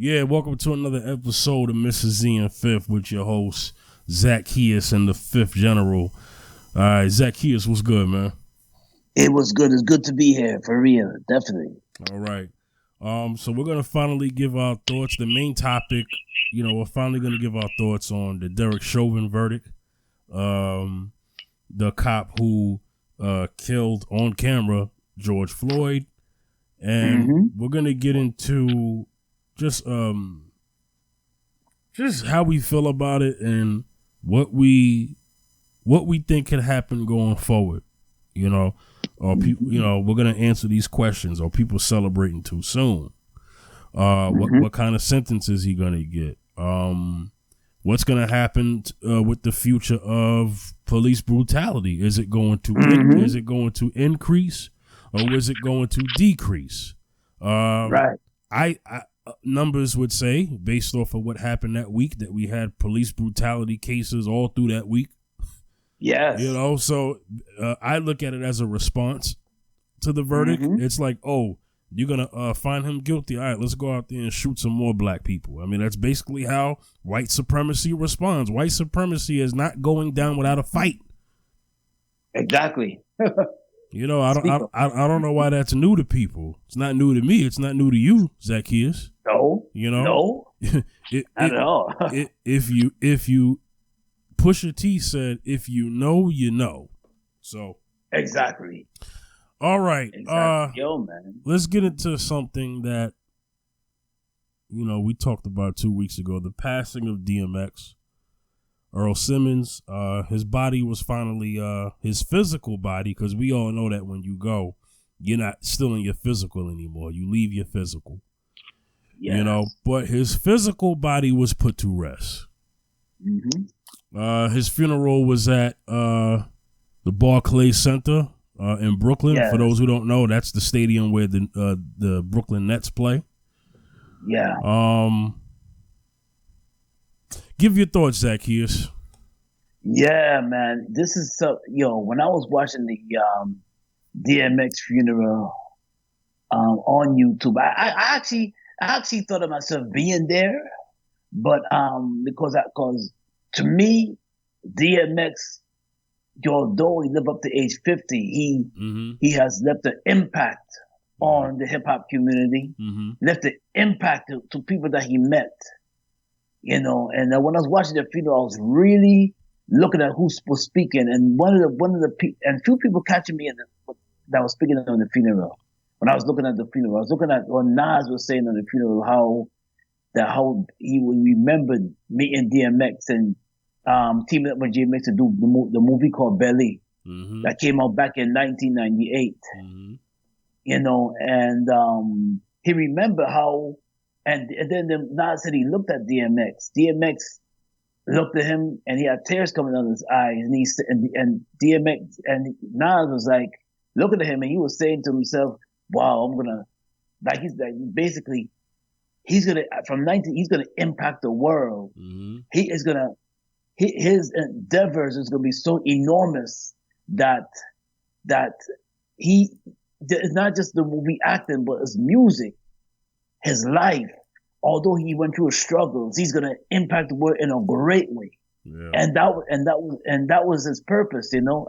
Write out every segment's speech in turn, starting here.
Yeah, welcome to another episode of Mrs. Z and Fifth with your host, Zacchaeus and the Fifth General. All right, Zacchaeus, what's good, man? It was good. It's good to be here, for real. Definitely. All right. So we're going to finally give our thoughts. The main topic, we're finally going to give our thoughts on the Derek Chauvin verdict. The cop who killed on camera George Floyd. And we're going to get into just how we feel about it and what we think can happen going forward, or people, we're gonna answer these questions. Are people celebrating too soon? What kind of sentence is he gonna get? What's gonna happen with the future of police brutality? Is it going to increase or is it going to decrease? Right. I numbers would say, based off of what happened that week, that we had police brutality cases all through that week. Yes. So I look at it as a response to the verdict. It's like, oh, you're going to find him guilty. All right, let's go out there and shoot some more black people. I mean, that's basically how white supremacy responds. White supremacy is not going down without a fight. Exactly. I don't know why that's new to people. It's not new to me. It's not new to you, Zacchaeus. No. No. Not at all. If you Pusha T said, if you know, you know. So exactly. All right. Exactly. Man. Let's get into something that we talked about 2 weeks ago. The passing of DMX. Earl Simmons, his body was finally, his physical body, because we all know that when you go, you're not still in your physical anymore. You leave your physical. Yes. But his physical body was put to rest. His funeral was at the Barclays Center in Brooklyn. Yes. For those who don't know, that's the stadium where the Brooklyn Nets play. Yeah. Give your thoughts, Zacchaeus. Yeah, man. This is when I was watching the DMX funeral on YouTube, I actually thought of myself being there, but because to me, DMX, although he lived up to age 50, he has left an impact on the hip hop community, left an impact to people that he met. And when I was watching the funeral, I was really looking at who was speaking, and one of the and few people catching me that was speaking on the funeral. When I was looking at the funeral, I was looking at what Nas was saying on the funeral, how he remembered meeting DMX and teaming up with DMX to do the movie called Belly that came out back in 1998. And he remembered how. And then Nas said he looked at DMX. DMX looked at him, and he had tears coming out of his eyes. And DMX and Nas was like looking at him, and he was saying to himself, "Wow, I'm gonna he's gonna impact the world. His endeavors is gonna be so enormous that it's not just the movie acting, but his music." His life, although he went through his struggles, he's gonna impact the world in a great way. Yeah. And that was his purpose, I know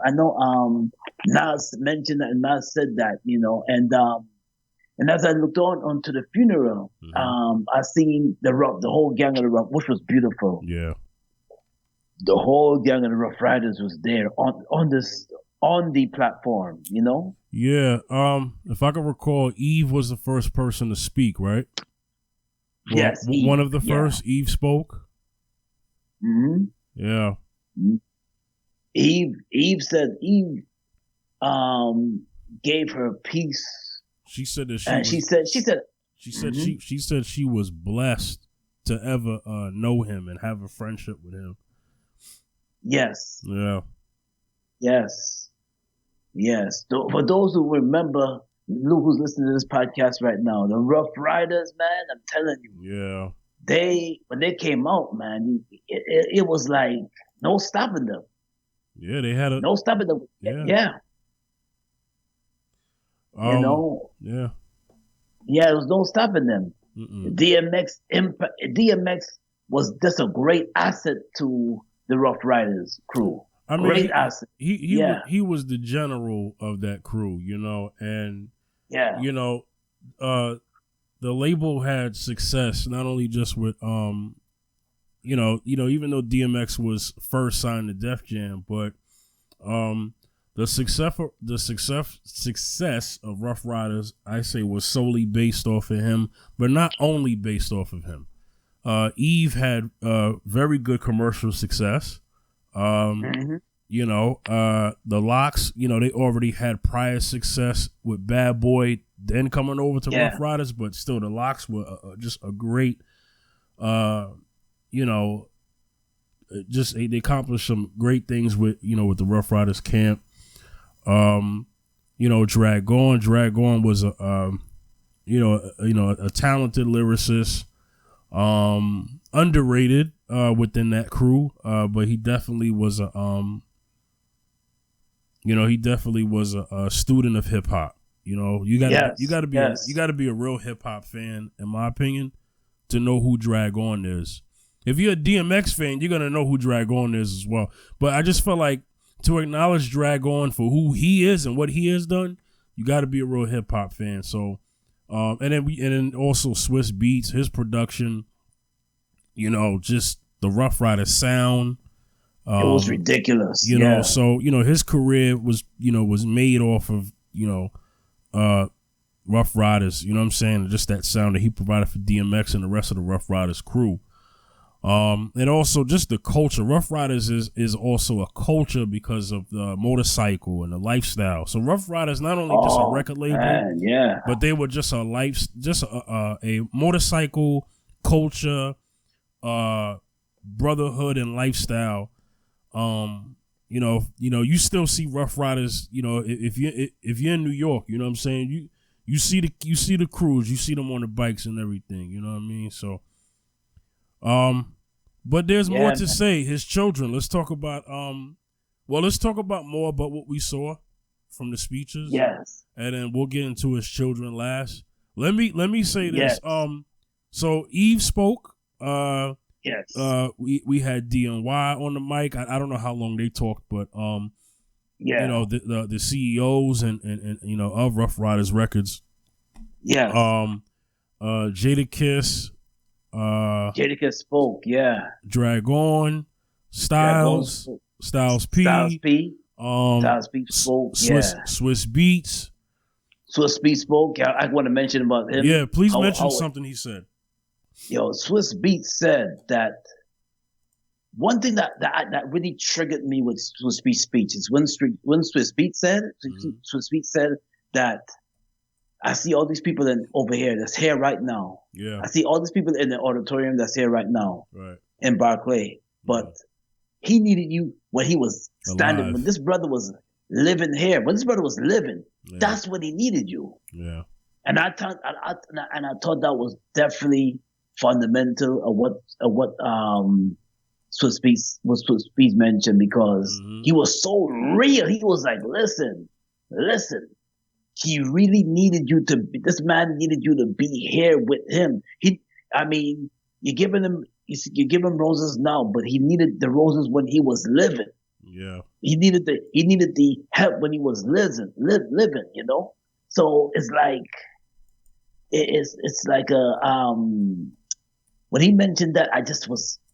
Nas mentioned that, and Nas said that, and as I looked onto the funeral, I seen the whole gang of the Rough, which was beautiful. Yeah. The whole gang of the Rough Riders was there on the platform, Yeah, if I can recall, Eve was the first person to speak, right? Well, yes, one of the first. Eve spoke. Yeah. Eve gave her peace. She said that she said she was blessed to ever know him and have a friendship with him. Yes. Yeah. Yes. Yes. For those who remember, who's listening to this podcast right now, the Rough Riders, man, I'm telling you. Yeah. When they came out, man, it was like no stopping them. Yeah, they had no stopping them. Yeah. Yeah. Yeah. Yeah, there was no stopping them. DMX was just a great asset to the Rough Riders crew. I mean, Great asset. he was the general of that crew, and Yeah. The label had success not only just with even though DMX was first signed to Def Jam, but the success of Rough Riders, I say, was solely based off of him, but not only based off of him. Eve had very good commercial success. The Lox, they already had prior success with Bad Boy, then coming over to Rough Riders, but still the Lox were just a great, they accomplished some great things with the Rough Riders camp. Drag On was a talented lyricist, underrated within that crew, but he definitely was a student of hip hop. You gotta be a real hip hop fan, in my opinion, to know who Drag On is. If you're a DMX fan, you're gonna know who Drag On is as well. But I just felt like to acknowledge Drag On for who he is and what he has done, you got to be a real hip hop fan. So, and then also Swiss Beats, his production, just the Rough Rider sound. It was ridiculous. So his career was made off of Rough Riders. You know what I'm saying? Just that sound that he provided for DMX and the rest of the Rough Riders crew. And also just the culture. Rough Riders is also a culture because of the motorcycle and the lifestyle. So Rough Riders not only just a record label, but they were just a motorcycle culture, brotherhood and lifestyle. You still see Rough Riders. If you're in New York, you know what I'm saying. You see the crews, you see them on the bikes and everything. You know what I mean. So. But there's more to say. His children. Let's talk about let's talk about more about what we saw from the speeches. Yes. And then we'll get into his children last. Let me say this. So Eve spoke. Yes. We had DNY on the mic. I don't know how long they talked, but the CEOs and of Rough Riders Records. Yeah. Jadakiss. Jadakiss spoke, Drag On, Styles P. Styles P spoke, Swiss Beats. Swiss Beats spoke. I want to mention about him. Yeah, please mention something he said. Swiss Beats said that one thing that really triggered me with Swiss Beats speech is when Swiss Beats said that I see all these people over here that's here right now. Yeah. I see all these people in the auditorium that's here right now. Right. In Barclay. But he needed you when he was standing, when this brother was living here, that's when he needed you. Yeah. And I thought that was definitely fundamental of what Swiss Beats mentioned, because he was so real. He was like, listen. He really needed you this man needed you to be here with him. You're giving him roses now, but he needed the roses when he was living. Yeah. He needed the help when he was living, So it's like when he mentioned that,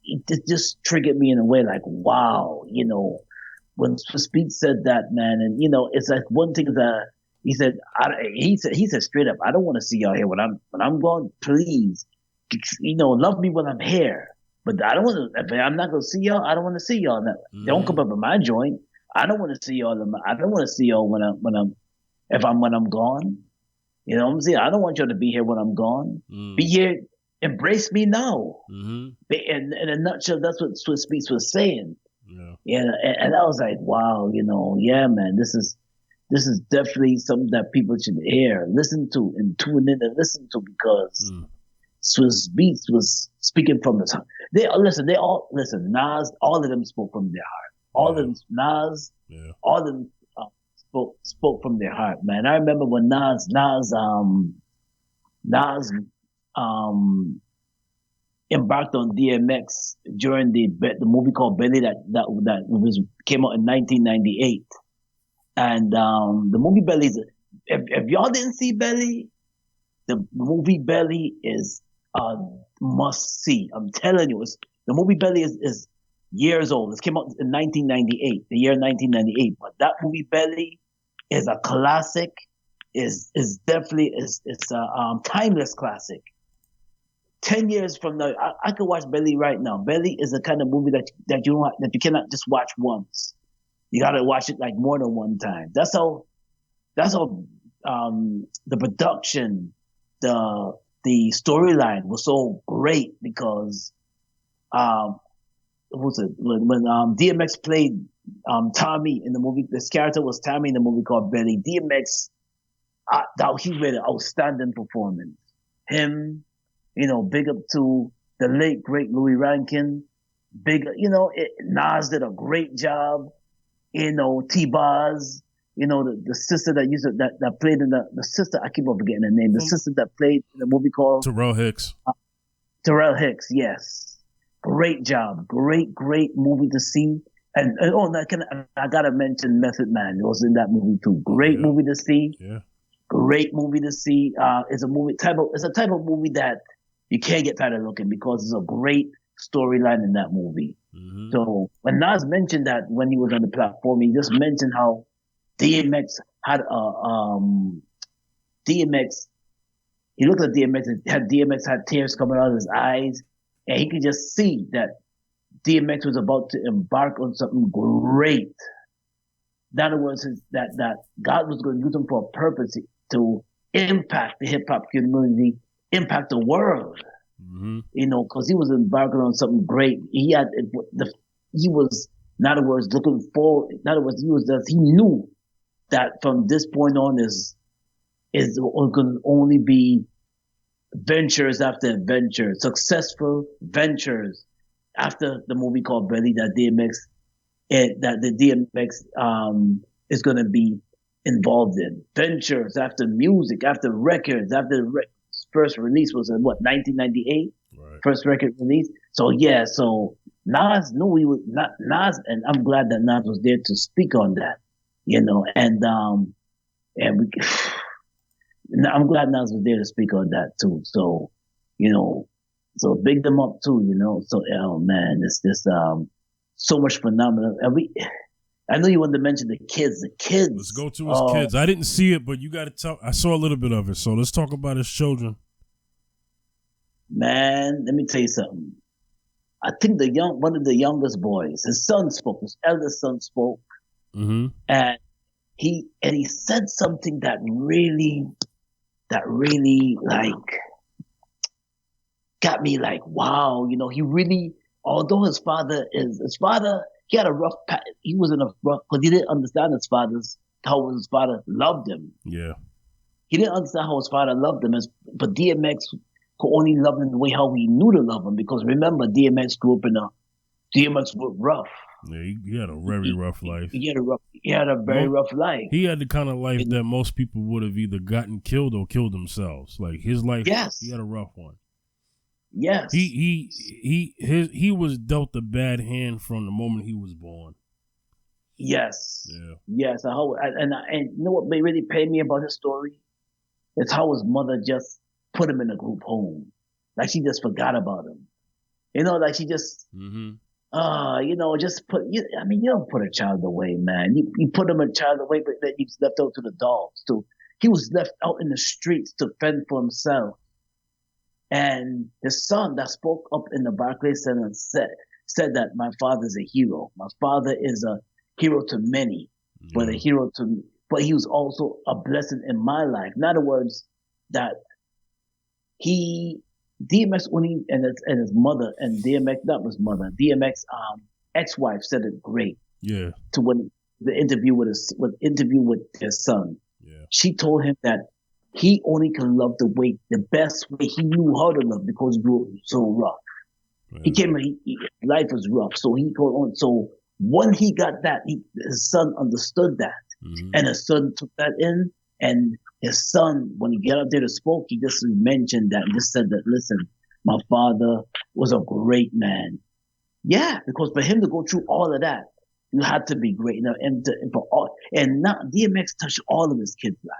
it just triggered me in a way like, wow, when Speed said that, man, and it's like one thing that he said straight up, I don't want to see y'all here when I'm gone. Please, love me when I'm here, but I don't want to. If I'm not gonna see y'all, I don't want to see y'all. Don't come up in my joint. I don't want to see y'all. I don't want to see y'all when I'm gone. You know what I'm saying? I don't want y'all to be here when I'm gone. Be here. Embrace me now. In a nutshell, that's what Swiss Beats was saying. Yeah. And I was like, wow, man, this is definitely something that people should hear, listen to, and tune in and listen to, because Swiss Beats was speaking from his heart. Nas, all of them spoke from their heart. All of them, Nas, all of them spoke from their heart, man. I remember when Nas embarked on DMX during the movie called Belly that was came out in 1998. And the movie Belly is, if y'all didn't see Belly, the movie Belly is a must see. I'm telling you, the movie Belly is years old. It came out in 1998, the year 1998. But that movie Belly is a classic. Is definitely it's a timeless classic. 10 years from now, I could watch Belly right now. Belly is the kind of movie that you cannot just watch once. You gotta watch it like more than one time. That's how the production, the storyline was so great because what was it when DMX played Tommy in the movie? This character was Tommy in the movie called Belly. DMX, he made an outstanding performance. Him, big up to the late great Louis Rankin. Nas did a great job. T-Boz, the sister that played in the sister, I keep on forgetting her name. The sister that played in the movie called Terrell Hicks. Terrell Hicks, yes. Great job. Great movie to see. And I gotta mention Method Man. It was in that movie too. Great movie to see. Yeah. Great movie to see. It's a type of movie that you can't get tired of looking because it's a great storyline in that movie. Mm-hmm. So when Nas mentioned that when he was on the platform, he just mentioned how DMX had he looked at DMX and DMX had tears coming out of his eyes, and he could just see that DMX was about to embark on something great. In other words, that God was going to use him for a purpose to impact the hip hop community, impact the world. Mm-hmm. Because he was embarking on something great. He was, in other words, looking forward. In other words, he knew that from this point on is going to only be ventures after adventures, successful ventures after the movie called Belly that the DMX is going to be involved in. Ventures after music, after records, after first release was in 1998, right. First record release. So Nas knew he was not Nas, and I'm glad that Nas was there to speak on that, I'm glad Nas was there to speak on that too. So, so big them up too, So, oh man, it's just so much phenomenal. And I know you wanted to mention the kids. The kids. Let's go to his kids. I didn't see it, but you got to talk. I saw a little bit of it, so let's talk about his children. Man, let me tell you something. I think one of the youngest boys, his son spoke. His eldest son spoke, mm-hmm. and he said something that really like got me like, wow. He really, although his father, he had a rough patch. He was in a rough, because he didn't understand how his father loved him. Yeah. He didn't understand how his father loved him, but DMX could only love him the way how he knew to love him. Because remember, DMX was rough. Yeah, he had a very rough life. He had a very rough life. He had the kind of life that most people would have either gotten killed or killed themselves. Like his life, yes. He had a rough one. Yes. He was dealt a bad hand from the moment he was born. Yes. Yeah. Yes. And you know what really paid me about his story? It's how his mother just put him in a group home. Like she just forgot about him. Like she just, mm-hmm. Just you don't put a child away, man. You put a child away, but then he's left out to the dogs. So he was left out in the streets to fend for himself. And the son that spoke up in the Barclays Center said that my father's a hero. My father is a hero to many, but he was also a blessing in my life. In other words, that DMX only and his mother and DMX, not his mother, DMX ex-wife said it great. Yeah. To when the interview with his son. Yeah. She told him that he only can love the best way he knew how to love because he grew up so rough. Yeah. Life was rough, so he go on. So when he got that, his son understood that, mm-hmm. and his son took that in, and his son, when he got up there to spoke, he just mentioned that and just said that, listen, my father was a great man. Yeah, because for him to go through all of that, you had to be great. You know, and not DMX touched all of his kids' life.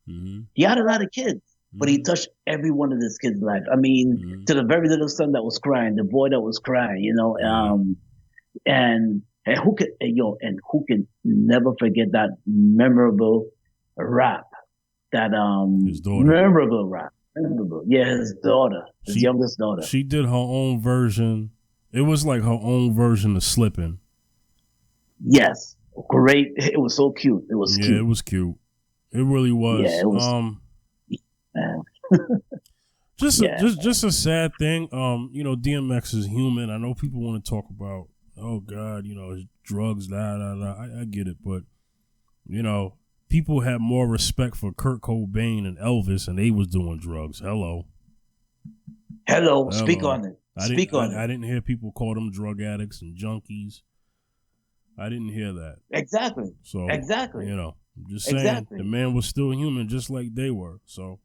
Mm-hmm. He had a lot of kids, but he touched every one of his kids' life. I mean, to the very little son that was crying, the boy that was crying, you know, and who can never forget that memorable rap, that his daughter. memorable rap. Memorable. Yeah, his daughter, his youngest daughter. She did her own version. It was like her own version of Slippin'. Yes. Great. It was so cute. It was cute. Yeah, it was cute. It really was. Yeah, it was. Just a sad thing. You know, DMX is human. I know people want to talk about, oh God, you know, his drugs, I get it, but you know, people had more respect for Kurt Cobain and Elvis, and they was doing drugs. Hello. Speak on it. I didn't hear people call them drug addicts and junkies. I didn't hear that. Exactly. So exactly. You know, I'm just saying the man was still human, just like they were. So.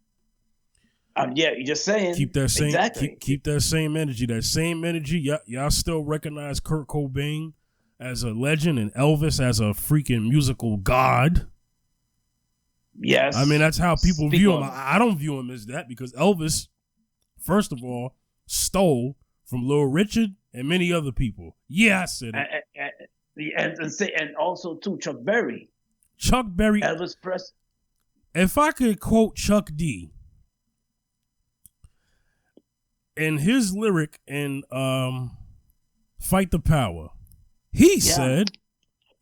Yeah, you're just saying. Keep that same keep that same energy. That same energy. Y'all still recognize Kurt Cobain as a legend and Elvis as a freaking musical god. Yes. I mean, that's how people view him. I don't view him as that because Elvis, first of all, stole from Little Richard and many other people. Yeah, I said it. And also too, Chuck Berry. Elvis Presley. If I could quote Chuck D. in his lyric in Fight the Power, he said,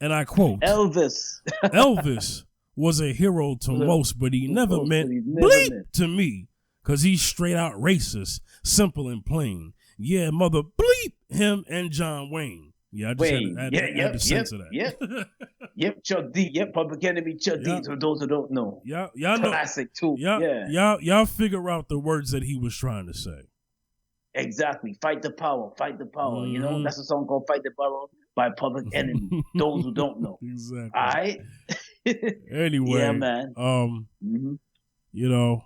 and I quote, Elvis was a hero to most, but he never meant bleep to me, because he's straight out racist, simple and plain. Yeah, mother bleep him and John Wayne. Yeah, I just had to censor that. Yep, Chuck D. Yep, Public Enemy Chuck D. For those who don't know. Y'all know. Classic too. Y'all figure out the words that he was trying to say. Exactly. Fight the power. Fight the power. Mm-hmm. You know, that's a song called Fight the Power by Public Enemy. Those who don't know. Exactly. All right? Anyway. Yeah, man. You know,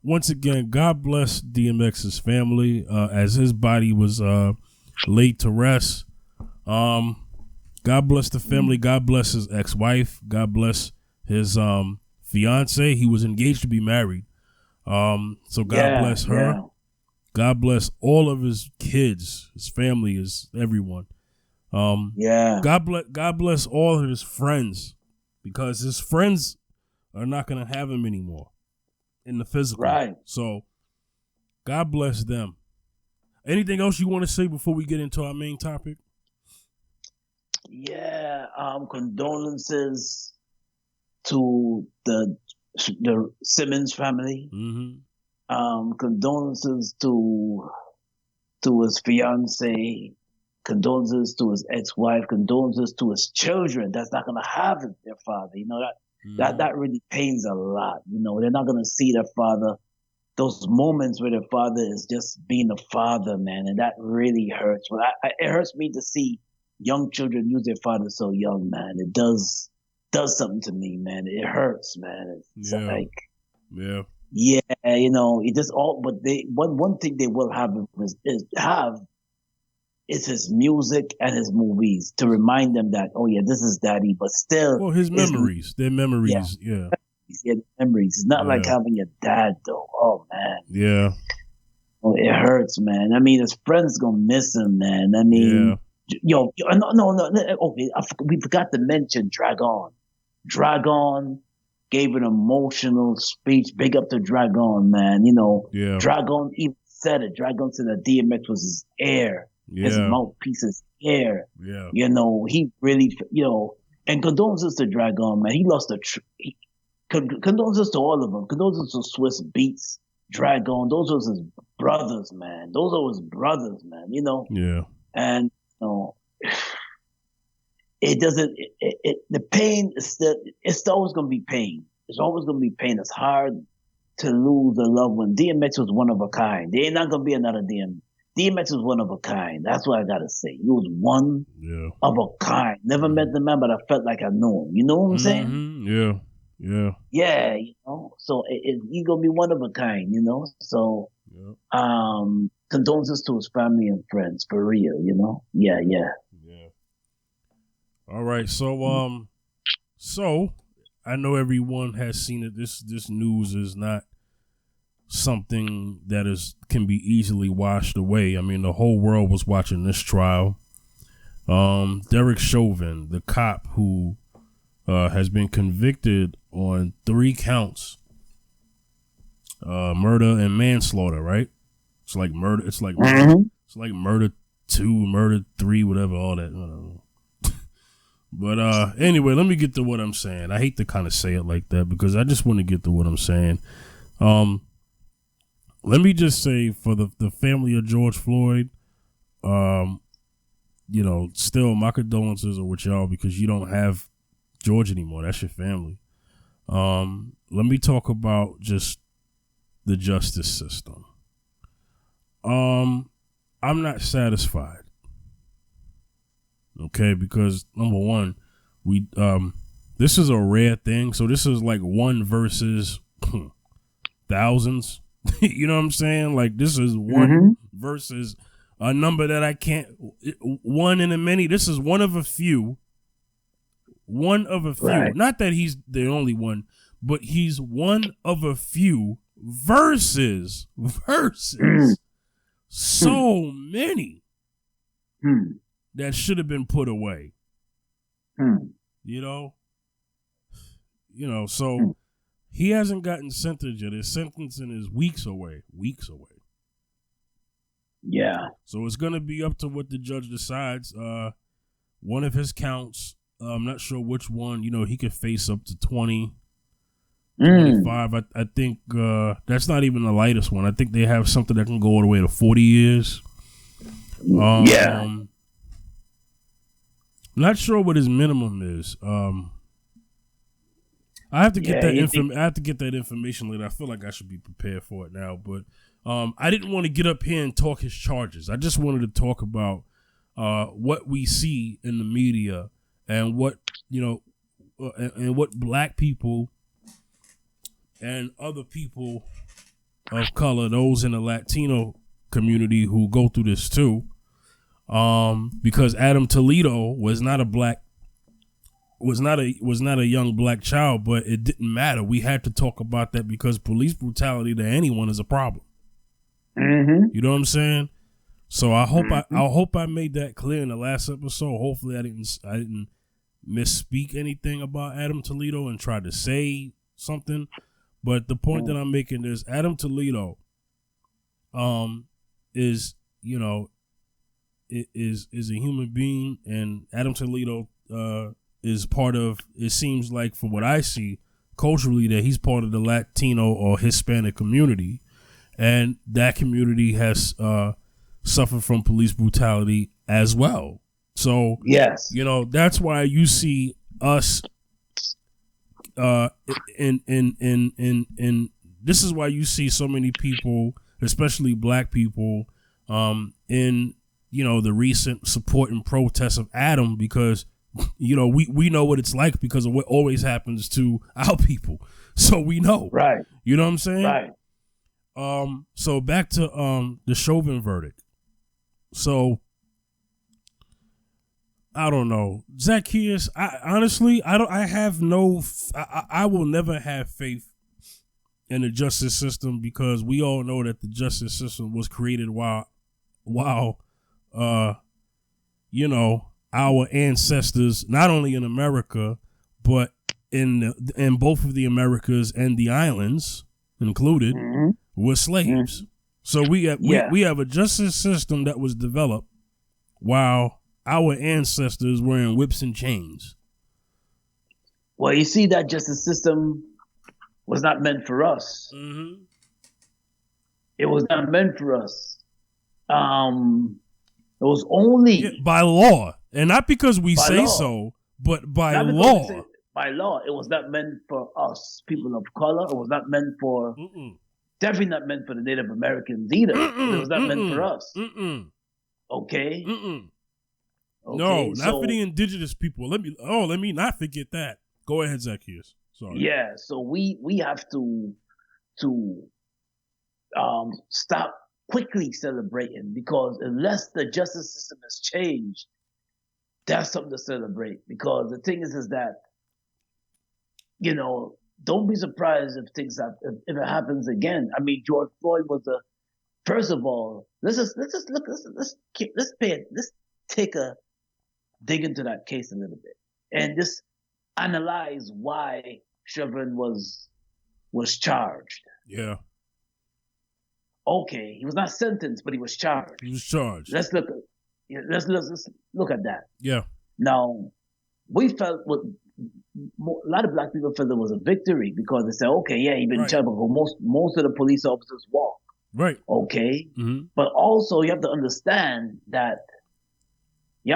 once again, God bless DMX's family as his body was laid to rest. God bless the family. God bless his ex-wife. God bless his fiance. He was engaged to be married. So God bless her. Yeah. God bless all of his kids, his family, his everyone. God bless all of his friends, because his friends are not going to have him anymore in the physical. Right. So God bless them. Anything else you want to say before we get into our main topic? Yeah, condolences to the Simmons family. Mm-hmm. Condolences to his fiance, condolences to his ex-wife, condolences to his children that's not gonna have their father. You know, that really pains a lot. You know, they're not gonna see their father. Those moments where their father is just being a father, man, and that really hurts. But it hurts me to see young children lose their father so young, man. It does something to me, man. It hurts, man. It's yeah, you know, it just all. But one thing they will have is his music and his movies to remind them that, oh yeah, this is daddy. But still, well, his memories, their memories, yeah, memories. It's not like having a dad, though. Oh man, yeah. Oh, it hurts, man. I mean, his friends gonna miss him, man. I mean, no. Okay, we forgot to mention Dragon. Dragon gave an emotional speech. Big up to Dragon, man. You know, Dragon even said it. Dragon said that DMX was his heir, his mouthpiece, his heir. Yeah. You know, he really, you know, and condolences to Dragon, man. He lost condolences to all of them. Condolences to Swiss Beats, Dragon. Those was his brothers, man. Those are his brothers, man. You know. Yeah. And you know, it doesn't. The pain is still. It's always gonna be pain. It's always gonna be pain. It's hard to lose a loved one. DMX was one of a kind. There ain't not gonna be another DMX. DMX was one of a kind. That's what I gotta say. He was one of a kind. Never met the man, but I felt like I knew him. You know what I'm saying? Yeah. Yeah. Yeah, so he's gonna be one of a kind. So, Yeah. condolences to his family and friends, for real. Yeah, Yeah. yeah. Yeah. All right. So I know everyone has seen it. This news is not something that can be easily washed away. I mean, the whole world was watching this trial. Derek Chauvin, the cop who has been convicted on 3 counts, murder and manslaughter. Right? It's like murder. It's like murder. Mm-hmm. It's like murder 2, murder 3, whatever. All that. I don't know. But anyway, let me get to what I'm saying. I hate to kind of say it like that because I just want to get to what I'm saying. Let me just say for the family of George Floyd, still my condolences are with y'all because you don't have George anymore. That's your family. Let me talk about just the justice system. I'm not satisfied. Okay, because number one, we this is a rare thing. So this is like 1 versus thousands. You know what I'm saying? Like this is 1 versus a number that I can't. 1 in a many. This is one of a few. One of a few. Right. Not that he's the only one, but he's one of a few versus so many that should have been put away. So he hasn't gotten sentenced yet. His sentencing is weeks away. Yeah. So it's going to be up to what the judge decides. One of his counts, I'm not sure which one, he could face up to 20, 25. I think that's not even the lightest one. I think they have something that can go all the way to 40 years. Yeah. Not sure what his minimum is. I have to get that I have to get that information later. I feel like I should be prepared for it now, but I didn't want to get up here and talk his charges. I just wanted to talk about what we see in the media and what and what black people and other people of color, those in the Latino community who go through this too. Because Adam Toledo was not a young black child, but it didn't matter. We had to talk about that because police brutality to anyone is a problem. You know what I'm saying? So I hope I made that clear in the last episode. Hopefully I didn't misspeak anything about Adam Toledo and try to say something. But the point that I'm making is Adam Toledo is a human being, and Adam Toledo is part of, it seems like from what I see culturally, that he's part of the Latino or Hispanic community, and that community has suffered from police brutality as well. So yes, that's why you see us in this is why you see so many people, especially black people, in the recent support and protest of Adam, because we know what it's like because of what always happens to our people, so we know, right? You know what I'm saying, right? So back to the Chauvin verdict. So I don't know, Zacchaeus. I will never have faith in the justice system because we all know that the justice system was created while our ancestors, not only in America, but in both of the Americas and the islands included, were slaves. So we have a justice system that was developed while our ancestors were in whips and chains. Well, you see, that justice system was not meant for us. It was not meant for us. It was only by law, and not because we say law. So, but by law. By law, it was not meant for us, people of color. It was not meant for, definitely not meant for the Native Americans either. It was not meant for us. Okay. No, not for the indigenous people. Let me not forget that. Go ahead, Zacchaeus. Sorry. Yeah, so we have to stop quickly celebrating, because unless the justice system has changed, that's something to celebrate. Because the thing is that, don't be surprised if if it happens again. I mean, George Floyd was the first of all. Let's take a dig into that case a little bit and just analyze why Chauvin was charged. Yeah. Okay, he was not sentenced, but he was charged. He was charged. Let's look at that. Yeah. Now, we felt a lot of black people felt it was a victory, because they said, okay, yeah, he been charged, but most of the police officers walk. Right. Okay. Mm-hmm. But also you have to understand that it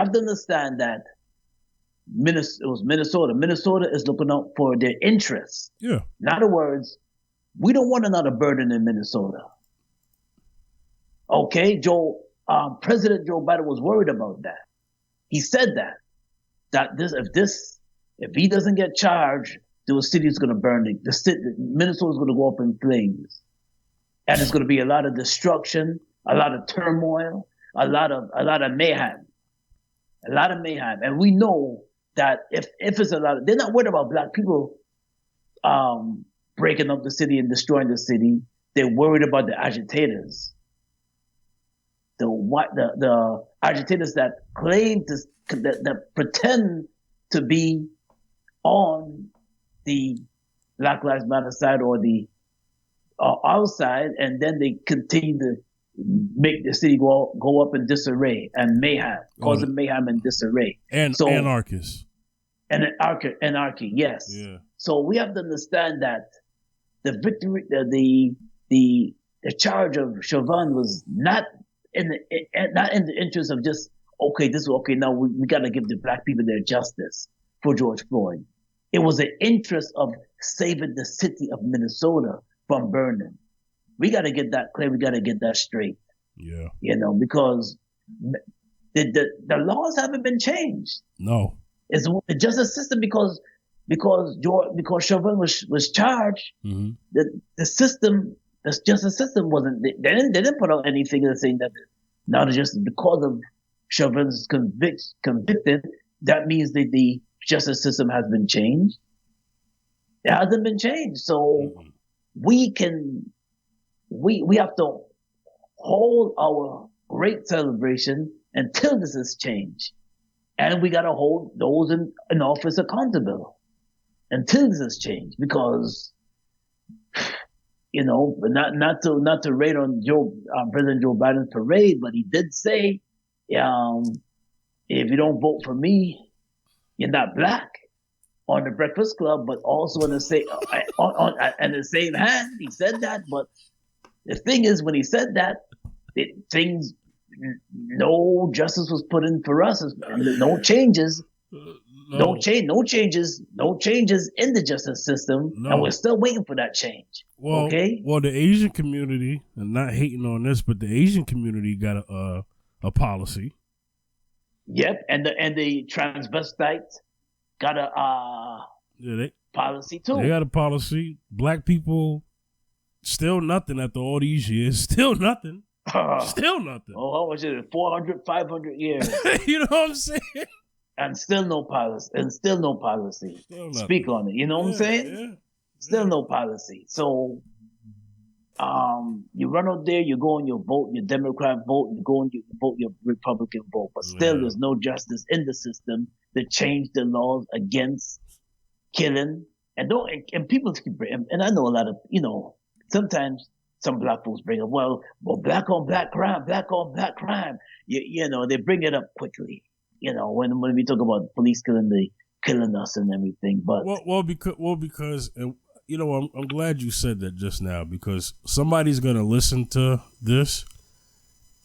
was Minnesota. Minnesota is looking out for their interests. Yeah. In other words, we don't want another burden in Minnesota. Okay, President Joe Biden was worried about that. He said that if he doesn't get charged, the city is going to burn. Minnesota is going to go up in flames, and there's going to be a lot of destruction, a lot of turmoil, a lot of mayhem, and we know that if it's they're not worried about black people breaking up the city and destroying the city. They're worried about the agitators. The agitators that claim that pretend to be on the Black Lives Matter side or the outside, and then they continue to make the city go up in disarray and mayhem, causing mayhem and disarray. And anarchists. And anarchy, yes. Yeah. So we have to understand that the victory, the charge of Chauvin was not in the interest of just now we got to give the black people their justice for George Floyd. It was an interest of saving the city of Minnesota from burning. We got to get that clear. We got to get that straight. Yeah. Because the laws haven't been changed. No. It's the justice system because Chauvin was charged. Mm-hmm. The justice system wasn't. They didn't put out anything saying that now just because of Chauvin's convicted, that means that the justice system has been changed. It hasn't been changed, so we have to hold our great celebration until this is changed, and we got to hold those in office accountable until this is changed, because not to raid on President Joe Biden's parade, but he did say, if you don't vote for me, you're not black, on the Breakfast Club, but also in the same in the same hand, he said that. But the thing is, when he said that, no justice was put in for us. No changes. No changes in the justice system, and we're still waiting for that change. Well, okay. Well, the Asian community, and not hating on this, but the Asian community got a policy. Yep, and the transvestites got a policy too. They got a policy. Black people, still nothing after all these years. Still nothing. Still nothing. Oh, how much is it? 400, 500 years. You know what I'm saying? And still no policy. Still Speak on it. You know what I'm saying? Yeah. Still no policy. So, you run out there, you go and you vote your Democrat vote, you go and you vote your Republican vote, but still there's no justice in the system to change the laws against killing. And people keep bringing, and I know a lot of, sometimes some black folks bring up, well, black on black crime. They bring it up quickly. When we talk about police killing us and everything, but because I'm glad you said that just now, because somebody's gonna listen to this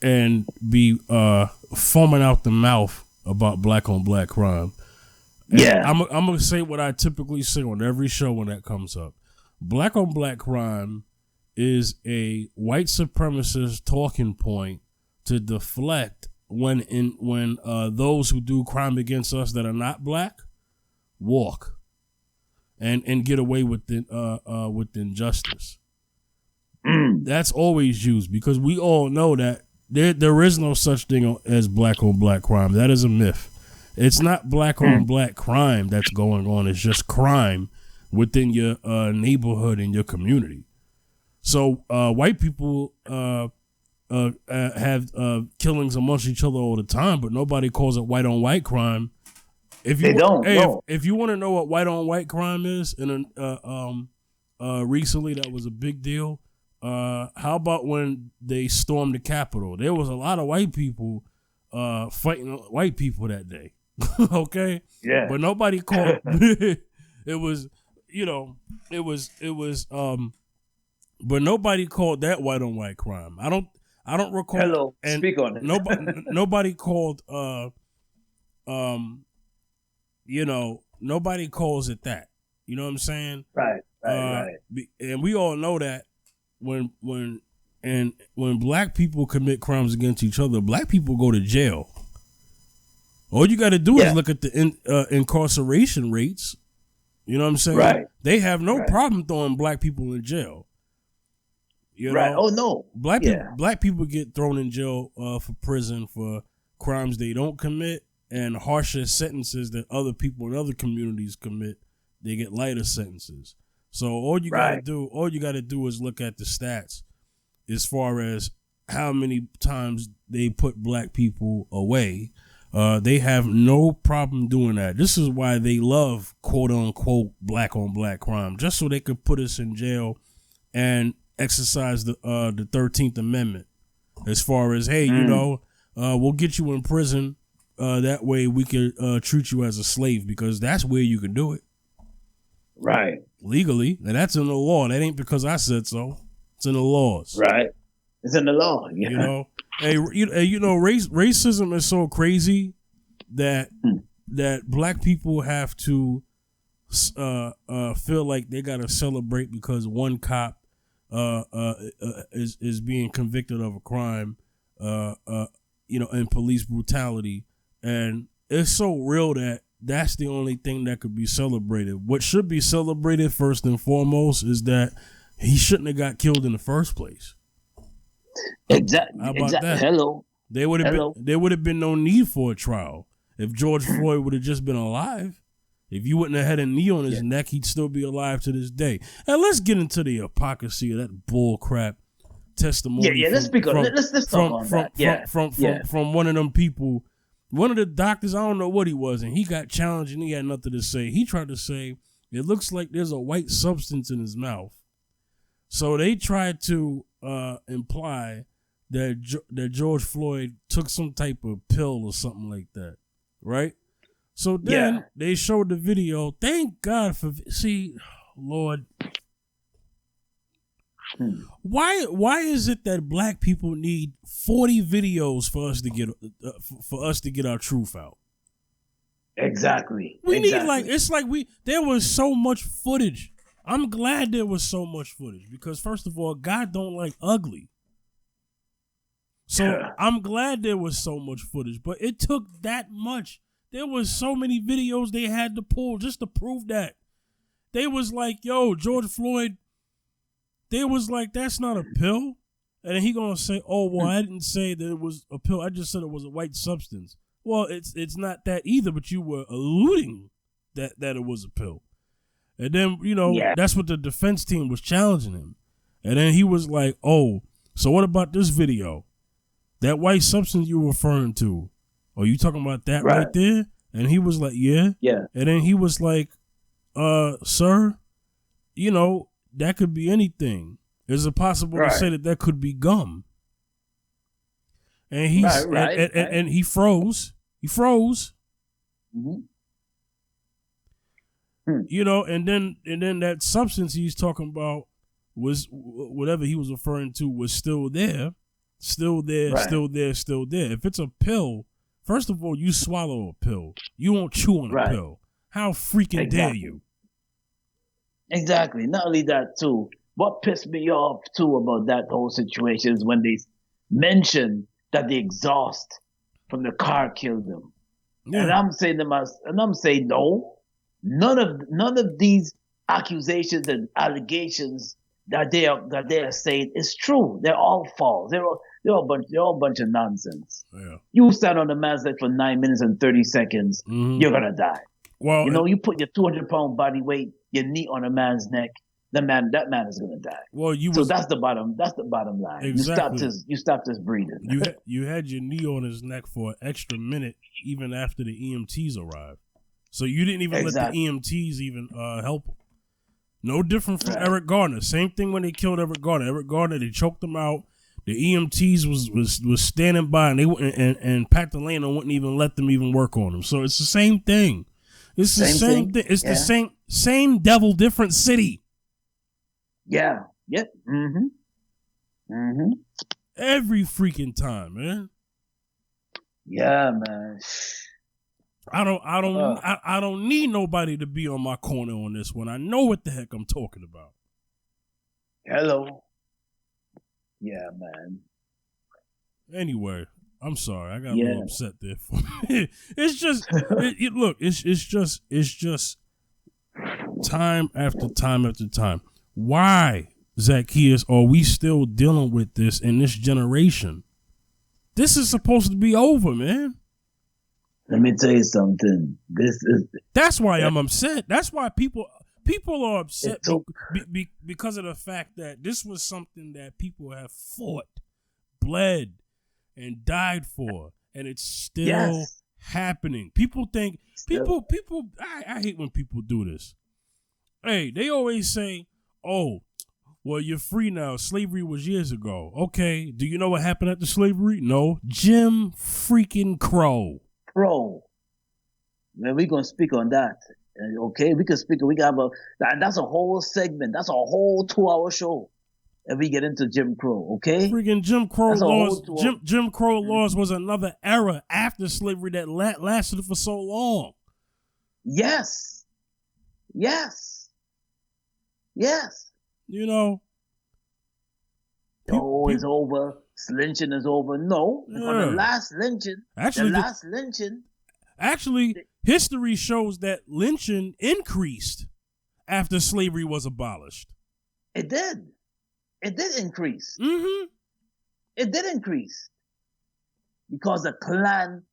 and be foaming out the mouth about black on black crime. And I'm gonna say what I typically say on every show when that comes up. Black on black crime is a white supremacist talking point to deflect when those who do crime against us that are not black walk. and get away with injustice. Mm. That's always used because we all know that there is no such thing as black on black crime. That is a myth. It's not black on black crime that's going on. It's just crime within your neighborhood and your community. So white people have killings amongst each other all the time, but nobody calls it white on white crime. If you if you want to know what white on white crime is, recently that was a big deal. How about when they stormed the Capitol? There was a lot of white people fighting white people that day. Okay, yeah, but nobody called. It was, but nobody called that white on white crime. I don't recall. Hello, and speak on it. Nobody called. Nobody calls it that. You know what I'm saying? Right. And we all know that when black people commit crimes against each other, black people go to jail. All you got to do is look at the incarceration rates. You know what I'm saying? Right. They have no problem throwing black people in jail. You know? Right. Oh no. Black people get thrown in jail for prison for crimes they don't commit, and harsher sentences that other people in other communities commit. They get lighter sentences. So all you gotta do is look at the stats as far as how many times they put black people away. They have no problem doing that. This is why they love quote unquote black on black crime, just so they could put us in jail and exercise the 13th Amendment. As far as, hey, we'll get you in prison. That way we can treat you as a slave, because that's where you can do it. Right. Legally. And that's in the law. That ain't because I said so. It's in the laws. Right. It's in the law. Yeah. Racism is so crazy that black people have to feel like they gotta celebrate because one cop is being convicted of a crime, and police brutality, and it's so real that that's the only thing that could be celebrated. What should be celebrated first and foremost is that he shouldn't have got killed in the first place. Exactly. How about that? Hello. There would have been no need for a trial if George Floyd would have just been alive. If you wouldn't have had a knee on his neck, he'd still be alive to this day. And let's get into the hypocrisy of that bull crap testimony. Yeah. Let's speak on it. Let's talk on that. Yeah. From one of them people. One of the doctors, I don't know what he was, and he got challenged and he had nothing to say. He tried to say, it looks like there's a white substance in his mouth. So they tried to imply that George Floyd took some type of pill or something like that, right? So then they showed the video. Thank God Lord. Why is it that black people need 40 videos for us to get our truth out? Exactly. Need there was so much footage. I'm glad there was so much footage because first of all, God don't like ugly. So I'm glad there was so much footage, but it took that much. There was so many videos they had to pull just to prove that. They was like, yo, George Floyd, they was like, that's not a pill. And then he gonna say, oh, well, I didn't say that it was a pill. I just said it was a white substance. Well, it's not that either, but you were alluding that it was a pill. And then, that's what the defense team was challenging him. And then he was like, oh, so what about this video? That white substance you were referring to, are you talking about that right there? And he was like, yeah. Yeah. And then he was like, sir, that could be anything. Is it possible to say that could be gum? And and he froze. He froze. Mm-hmm. And then that substance he's talking about was whatever he was referring to was still there. Still there. If it's a pill, first of all, you swallow a pill. You won't chew on a pill. How freaking dare you? Exactly. Not only that, too. What pissed me off, too, about that whole situation is when they mentioned that the exhaust from the car killed them. Yeah. And I'm saying no, none of these accusations and allegations that they are saying is true. They're all false. They're all a bunch of nonsense. Yeah. You stand on the man's neck for 9 minutes and 30 seconds, you're gonna die. Well, you put your 200-pound body weight, your knee on a man's neck, that man is gonna die. Well, that's the bottom line. Exactly. You stopped his breathing. You had your knee on his neck for an extra minute even after the EMTs arrived. So you didn't even let the EMTs even help him. No different from Eric Garner. Same thing when they killed Eric Garner. Eric Garner, they choked him out. The EMTs was standing by, and and Pat Delano wouldn't even let them even work on him. So it's the same thing. It's the same thing. It's the same devil, different city. Yeah. Yep. Every freaking time, man. Yeah, man. I don't need nobody to be on my corner on this one. I know what the heck I'm talking about. Hello. Yeah, man. Anyway, I'm sorry. I got a little upset there. It's just, look, it's just time after time after time. Why, Zacchaeus, are we still dealing with this in this generation? This is supposed to be over, man. Let me tell you something. That's why I'm upset. That's why people are upset because of the fact that this was something that people have fought, bled, and died for, and it's still happening. People think people. I hate when people do this. Hey, they always say, "Oh, well, you're free now. Slavery was years ago." Okay, do you know what happened after slavery? No, Jim freaking Crow. Man, we're gonna speak on that. Okay, we can speak. We got that's a whole segment. That's a whole 2-hour show. If we get into Jim Crow, okay? Freaking Jim Crow laws. Jim Crow laws was another era after slavery that lasted for so long. Yes. You know. It's over. Lynching is over. No, on the last lynching. Actually, history shows that lynching increased after slavery was abolished. It did. It did increase. Mm-hmm. It did increase because the clan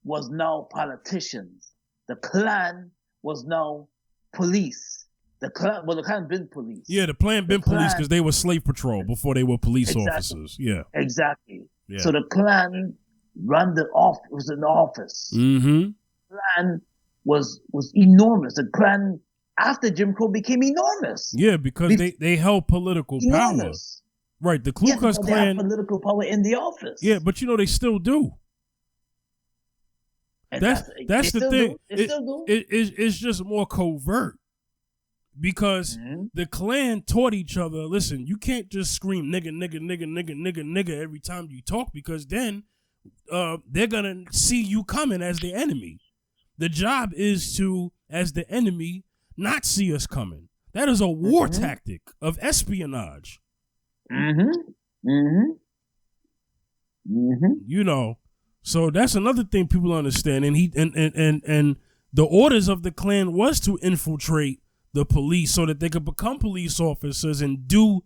was now politicians. The clan was now police. The clan been police. Yeah, the clan been police because they were slave patrol before they were police officers. Yeah, exactly. Yeah. So the clan was an office. Mm-hmm. The clan was enormous. The clan after Jim Crow became enormous. Yeah, because they held political power. Right, the Ku Klux Klan they have political power in the office. Yeah, but they still do. And that's the thing. It's just more covert. Because the Klan taught each other, listen, you can't just scream nigga, nigga, nigga, nigga, nigga, nigga every time you talk, because then they're going to see you coming as the enemy. The job is to, as the enemy, not see us coming. That is a war tactic of espionage. So that's another thing people understand. And the orders of the Klan was to infiltrate the police so that they could become police officers and do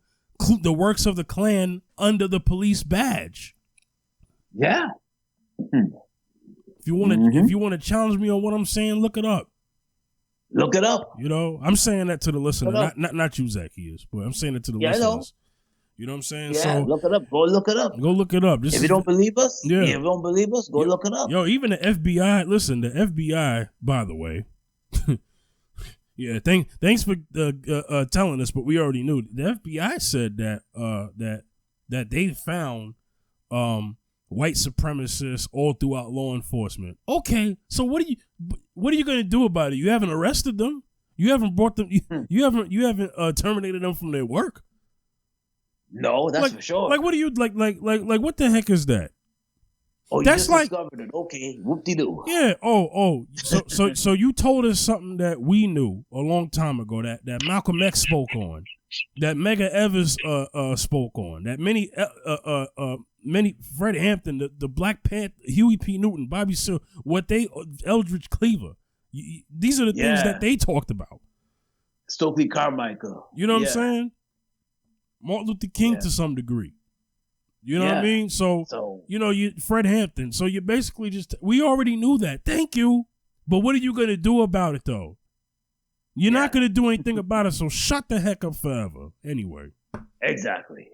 the works of the Klan under the police badge. Yeah. If you want to challenge me on what I'm saying, look it up. Look it up. I'm saying that to the listener, not you, Zacchaeus, but I'm saying it to the listeners. You know what I'm saying? Yeah, so look it up. Go look it up. Go look it up. If you don't believe us, go look it up. Yo, even the FBI. Listen, the FBI. By the way. Yeah, thanks for telling us, but we already knew. The FBI said that they found white supremacists all throughout law enforcement. Okay, so what are you going to do about it? You haven't arrested them. You haven't brought them. You haven't terminated them from their work. No, that's for sure. Like, what do you like? What the heck is that? Oh, that's you just discovered it. Okay, whoop-de-doo. Yeah. Oh. So you told us something that we knew a long time ago that Malcolm X spoke on, that Medgar Evers spoke on, that many Fred Hampton, the Black Panther, Huey P. Newton, Bobby Seale, Eldridge Cleaver, These are the things that they talked about. Stokely Carmichael. You know what I'm saying? Martin Luther King to some degree. You know what I mean? So you Fred Hampton. So you basically we already knew that. Thank you. But what are you going to do about it, though? You're not going to do anything about it, so shut the heck up forever. Anyway. Exactly.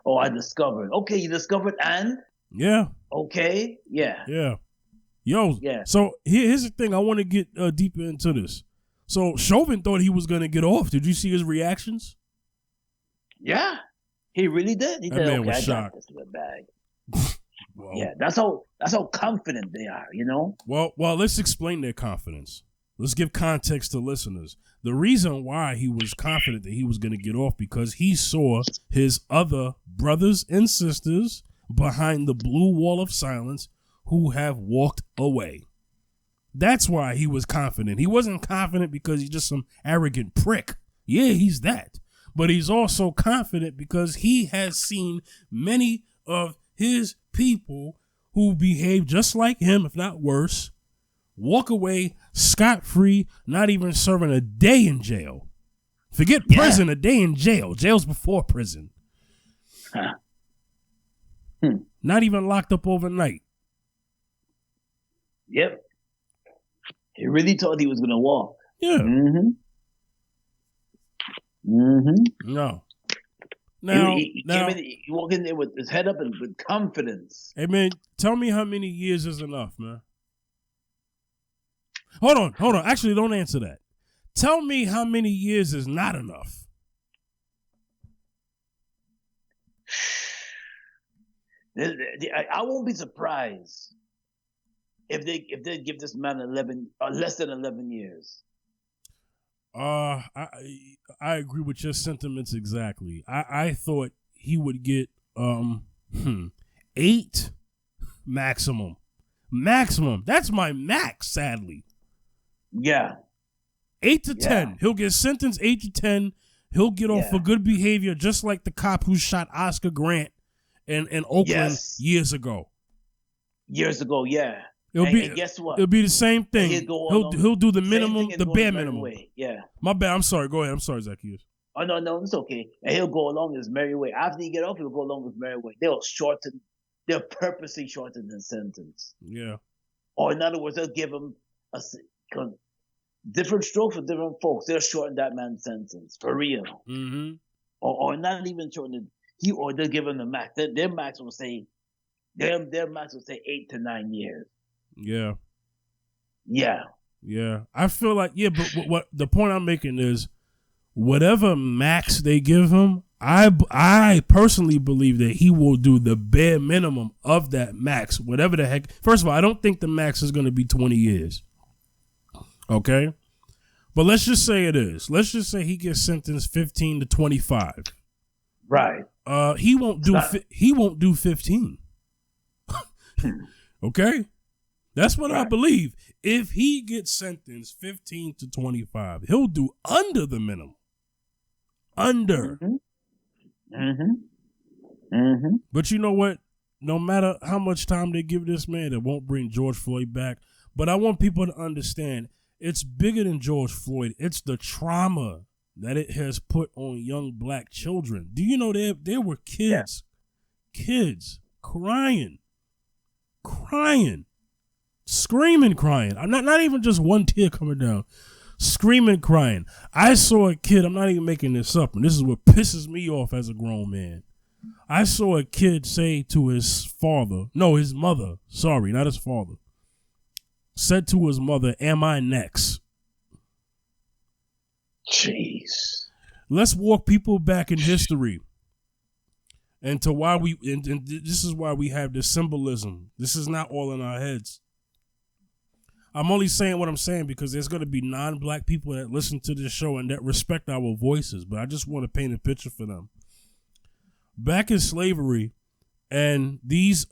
Oh, I discovered. Okay, you discovered and? Yeah. Okay, yeah. Yeah. Yo, so here's the thing. I want to get deeper into this. So Chauvin thought he was going to get off. Did you see his reactions? Yeah, he really did. He that said, man okay, was I shocked. got this in the bag. Well, yeah, that's how confident they are, you know? Well, let's explain their confidence. Let's give context to listeners. The reason why he was confident that he was going to get off because he saw his other brothers and sisters behind the blue wall of silence who have walked away. That's why he was confident. He wasn't confident because he's just some arrogant prick. Yeah, he's that. But he's also confident because he has seen many of his people who behave just like him, if not worse, walk away scot-free, not even serving a day in jail. Forget prison, a day in jail. Jail's before prison. Not even locked up overnight. Yep. He really thought he was going to walk. Yeah. No. Now, he walked in there with his head up and with confidence. Hey, man, tell me how many years is enough, man. Hold on. Actually, don't answer that. Tell me how many years is not enough. I won't be surprised if they give this man less than 11 years. I agree with your sentiments exactly. I thought he would get 8 maximum. That's my max, sadly. Yeah. 8 to 10. He'll get sentenced 8 to 10. He'll get off for good behavior, just like the cop who shot Oscar Grant in Oakland years ago. And guess what? It'll be the same thing. He'll do the minimum, the bare minimum. Yeah. My bad. I'm sorry. Go ahead. I'm sorry, Zacchaeus. Oh no, it's okay. And he'll go along his merry way. After he get off, he'll go along his merry way. They'll purposely shorten the sentence. Yeah. Or in other words, they'll give him a different stroke for different folks. They'll shorten that man's sentence for real. Mm-hmm. Or not even shorten it. Or they'll give him the max. Their max will say 8 to 9 years. Yeah. Yeah. Yeah. I feel like, but what the point I'm making is whatever max they give him, I personally believe that he will do the bare minimum of that max, whatever the heck. First of all, I don't think the max is going to be 20 years. Okay? But let's just say it is. Let's just say he gets sentenced 15 to 25. Right. He won't do 15. Okay? That's what I believe. If he gets sentenced 15 to 25, he'll do under the minimum. Under. But you know what? No matter how much time they give this man, it won't bring George Floyd back. But I want people to understand it's bigger than George Floyd. It's the trauma that it has put on young black children. Do you know there were kids crying, screaming, crying. I'm not even just one tear coming down, screaming, crying. I saw a kid, I'm not even making this up, and this is what pisses me off as a grown man. I saw a kid say to his mother, sorry, not his father, said to his mother, "Am I next?" Jeez. Let's walk people back in history. And to why and this is why we have this symbolism. This is not all in our heads. I'm only saying what I'm saying because there's going to be non-black people that listen to this show and that respect our voices, but I just want to paint a picture for them. Back in slavery, and these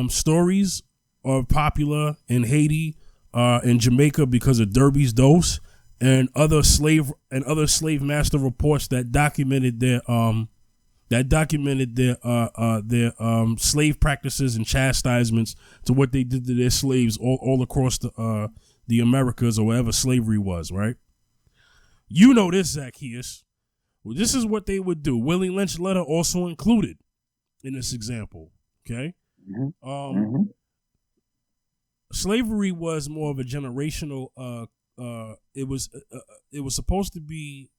stories are popular in Haiti, in Jamaica because of Derby's Dose and other slave master reports that documented that documented their slave practices and chastisements to what they did to their slaves all across the Americas or wherever slavery was, right? You know this, Zacchaeus. Well, this is what they would do. Willie Lynch letter also included in this example, okay? Slavery was more of a generational, it was supposed to be,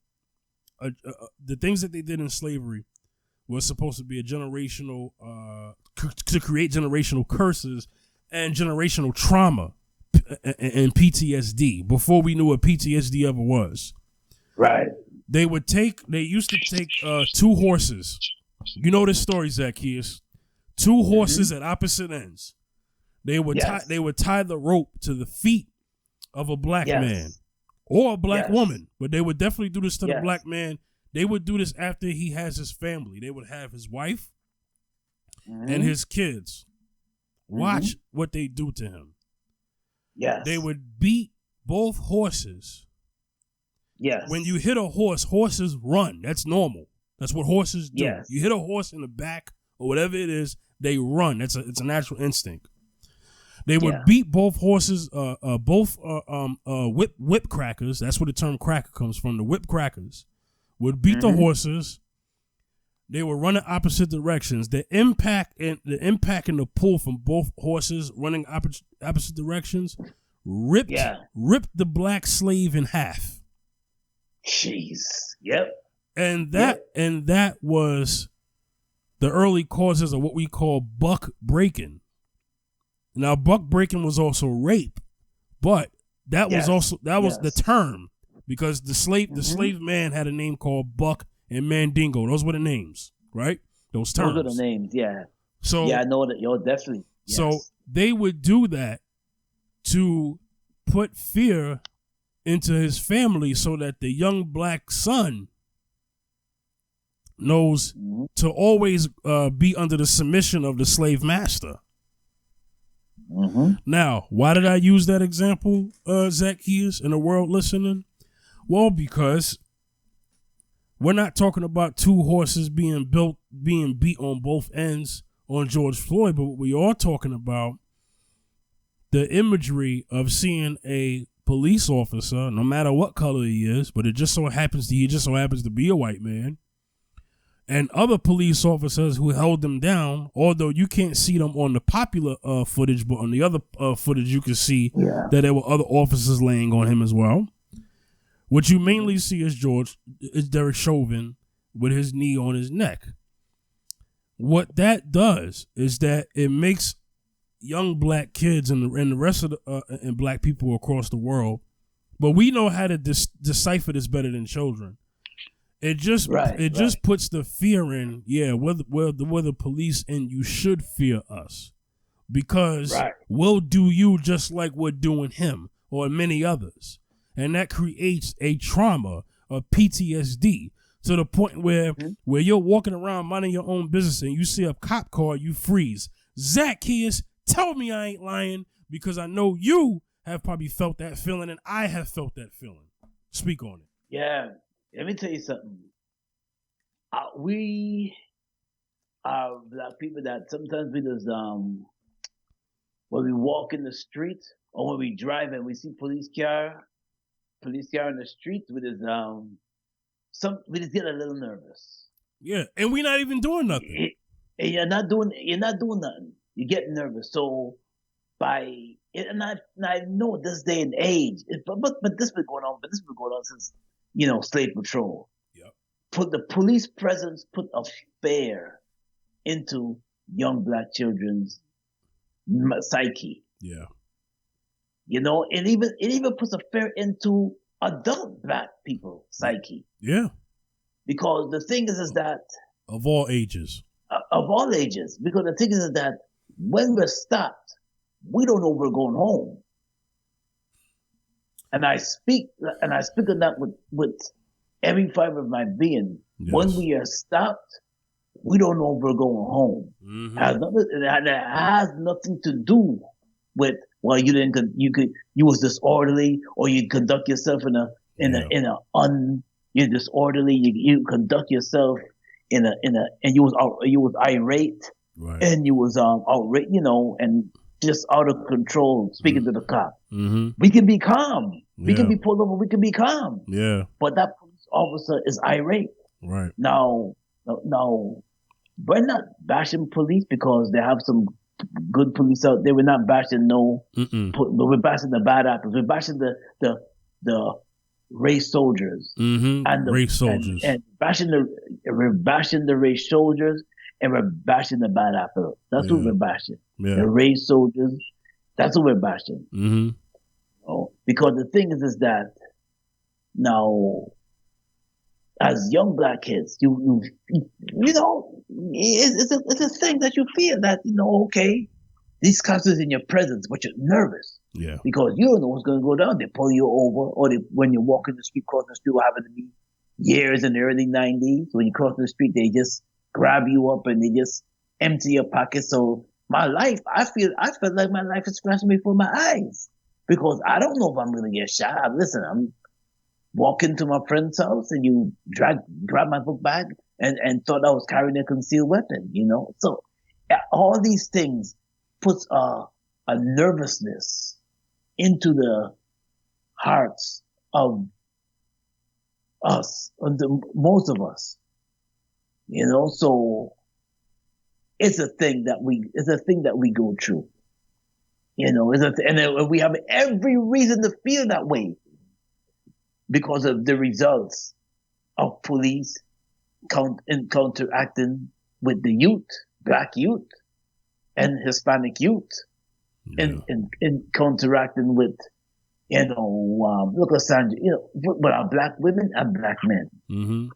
the things that they did in slavery was supposed to be a generational, to create generational curses and generational trauma and PTSD before we knew what PTSD ever was. Right. They used to take 2 horses. You know this story, Zacchaeus. 2 horses at opposite ends. They would tie the rope to the feet of a black man or a black woman, but they would definitely do this to the black man. They would do this after he has his family. They would have his wife and his kids. Watch what they do to him. Yes. They would beat both horses. Yes. When you hit a horse, horses run. That's normal. That's what horses do. Yes. You hit a horse in the back or whatever it is, they run. It's a natural instinct. They would beat both horses, whip crackers. That's where the term cracker comes from. The whip crackers would beat the horses. They would run in opposite directions. The impact and the pull from both horses running opposite directions ripped the black slave in half. Jeez. Yep. And that was the early causes of what we call buck breaking. Now, buck breaking was also rape, but that was the term because the slave man had a name called Buck and Mandingo. Those were the names, right? Those terms. Those are the names, yeah. So I know that. Definitely. Yes. So they would do that to put fear into his family, so that the young black son knows to always be under the submission of the slave master. Now, why did I use that example, Zacchaeus, in the world listening? Well, because we're not talking about 2 horses being beat on both ends on George Floyd, but we are talking about the imagery of seeing a police officer, no matter what color he is, but he just so happens to be a white man, and other police officers who held them down, although you can't see them on the popular footage, but on the other footage you can see that there were other officers laying on him as well. What you mainly see is Derek Chauvin with his knee on his neck. What that does is that it makes young black kids and the rest of and black people across the world, but we know how to decipher this better than children. It just puts the fear in, we're the police and you should fear us because we'll do you just like we're doing him or many others. And that creates a trauma of PTSD to the point where you're walking around minding your own business and you see a cop car, you freeze. Zacchaeus, tell me I ain't lying, because I know you have probably felt that feeling and I have felt that feeling. Speak on it. Yeah. Let me tell you something. We are black people that sometimes we just when we walk in the street or when we drive and we see police car in the street, we just get a little nervous. Yeah, and we're not even doing nothing. And you're not doing nothing. You get nervous. So and I know this day and age, but this has been going on. But this has been going on since slave patrol. Yep. The police presence put a fear into young black children's psyche. Yeah. It even puts a fear into adult black people's psyche. Yeah. Because the thing is that of all ages. Because the thing is that when we're stopped, we don't know we're going home. And I speak on that with every fiber of my being. Yes. When we are stopped, we don't know if we're going home. Mm-hmm. It has nothing to do with you was disorderly or you conduct yourself you're disorderly. You conduct yourself and you was irate, right. and you was outrage, and just out of control, speaking to the cop. Mm-hmm. We can be calm. We can Yeah. be pulled over. We can be calm. Yeah. But that police officer is irate. Right. Now, we're not bashing police because they have some good police out there. We're not bashing but we're bashing the bad apples. We're bashing the race soldiers Mm-hmm. and Race soldiers. and we're bashing the race soldiers, and we're bashing the bad apples. That's what we're bashing. Yeah. The race soldiers. That's what we're bashing. Mm-hmm. Because the thing is that now, as young black kids, you know, it's a thing that you feel that, okay, these cops is in your presence, but you're nervous. Yeah. Because you don't know what's going to go down. They pull you over, or when you walk in the street, crossing the street, what happened to me years in the early 90s. When you cross the street, they just grab you up and they just empty your pocket. So my life, I felt like my life is flashing before my eyes. Because I don't know if I'm going to get shot. Listen, I'm walking to my friend's house and you grab my book bag and thought I was carrying a concealed weapon, So all these things puts a nervousness into the hearts of us, most of us, So it's a thing that we go through. And we have every reason to feel that way because of the results of police counteracting with the youth, black youth, and Hispanic youth, and counteracting with, look at Sandra, but our black women and black men,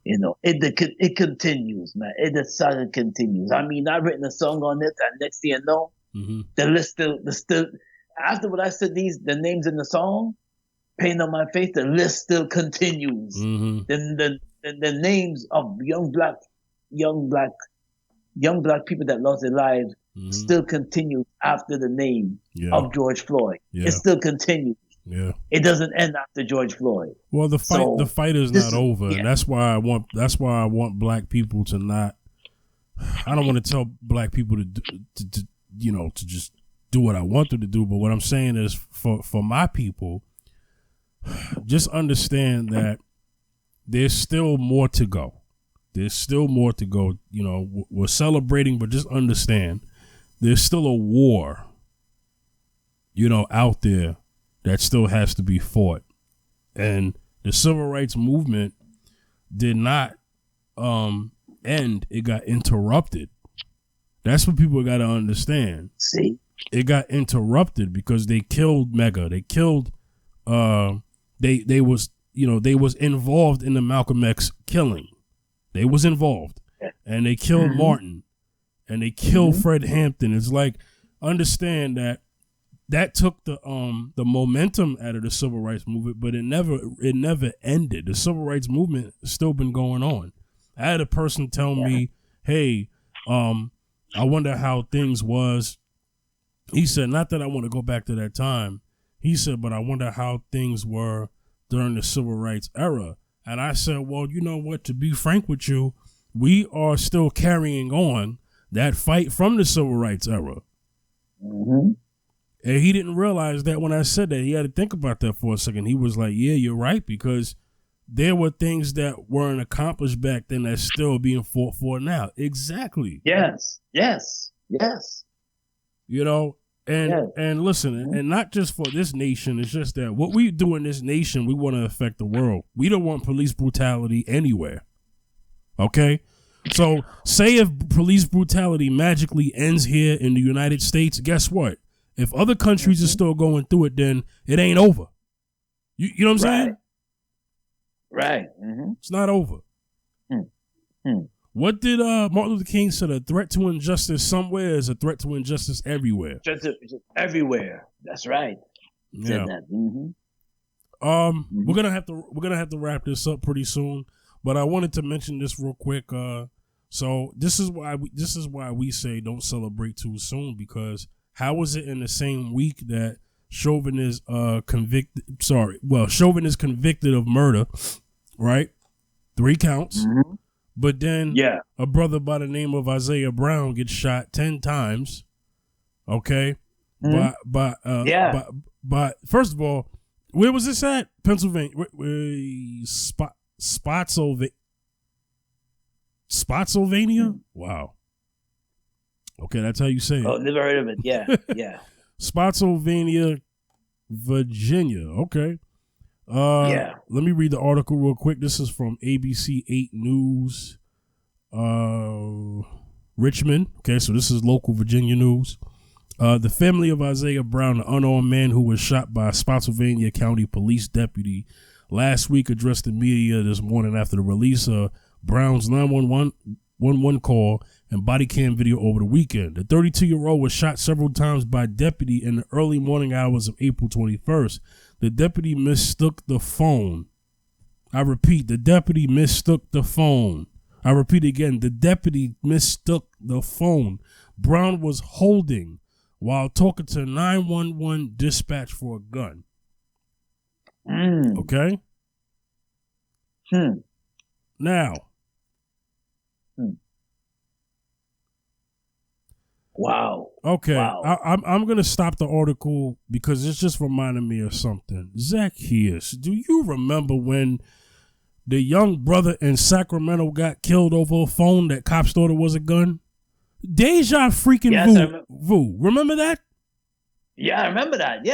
it continues, man. The saga continues. I mean, I've written a song on it, and next thing you know, the list still, after what I said, the names in the song, pain on my face, the list still continues. Then the names of young black people that lost their lives still continues after the name of George Floyd. It still continues. Yeah. It doesn't end after George Floyd. Well, the fight is not over, and that's why I want black people to not. I don't want to tell black people to just do what I want them to do. But what I'm saying is for my people, just understand that there's still more to go. There's still more to go. We're celebrating, but just understand there's still a war, out there that still has to be fought. And the civil rights movement did not end. It got interrupted. That's what people got to understand. See, it got interrupted because they killed Mega. They killed. They was involved in the Malcolm X killing. They was involved, and they killed Martin, and they killed Fred Hampton. It's like, understand that took the momentum out of the civil rights movement, but it never ended. The civil rights movement has still been going on. I had a person tell me, "Hey, I wonder how things was." He said, "Not that I want to go back to that time." He said, "But I wonder how things were during the civil rights era." And I said, "Well, you know what? To be frank with you, we are still carrying on that fight from the civil rights era." And he didn't realize that when I said that. He had to think about that for a second. He was like, "Yeah, you're right," because there were things that weren't accomplished back then that's still being fought for now. Exactly. Yes. And listen, and not just for this nation. It's just that what we do in this nation, we want to affect the world. We don't want police brutality anywhere. Okay? So say if police brutality magically ends here in the United States, guess what? If other countries are still going through it, then it ain't over. You know what I'm saying? Right. It's not over. What did Martin Luther King say? A threat to injustice somewhere is a threat to injustice everywhere. Just everywhere. That's right. Yeah. That. We're gonna have to wrap this up pretty soon, but I wanted to mention this real quick. So this is why we say don't celebrate too soon, because how is it in the same week that Chauvin is convicted? Chauvin is convicted of murder, right? 3 counts. But then a brother by the name of Isaiah Brown gets shot 10 times. Okay. By first of all, where was this at? Pennsylvania. Spotsylvania? Wow. Okay, that's how you say it. Oh, never heard of it. Yeah, yeah. Spotsylvania, Virginia. Okay. Let me read the article real quick. This is from ABC 8 News, Richmond. Okay, so this is local Virginia news. The family of Isaiah Brown, the unarmed man who was shot by a Spotsylvania County police deputy, last week addressed the media this morning after the release of Brown's 911 call and body cam video over the weekend. The 32-year-old was shot several times by deputy in the early morning hours of April 21st. The deputy mistook the phone. I repeat, the deputy mistook the phone. I repeat again, the deputy mistook the phone Brown was holding while talking to 911 dispatch for a gun. Okay? Now. Wow. Okay. Wow. I'm going to stop the article because it's just reminded me of something. Zacchaeus, do you remember when the young brother in Sacramento got killed over a phone that cops thought it was a gun? Deja freaking vu. Remember that? Yeah, I remember that.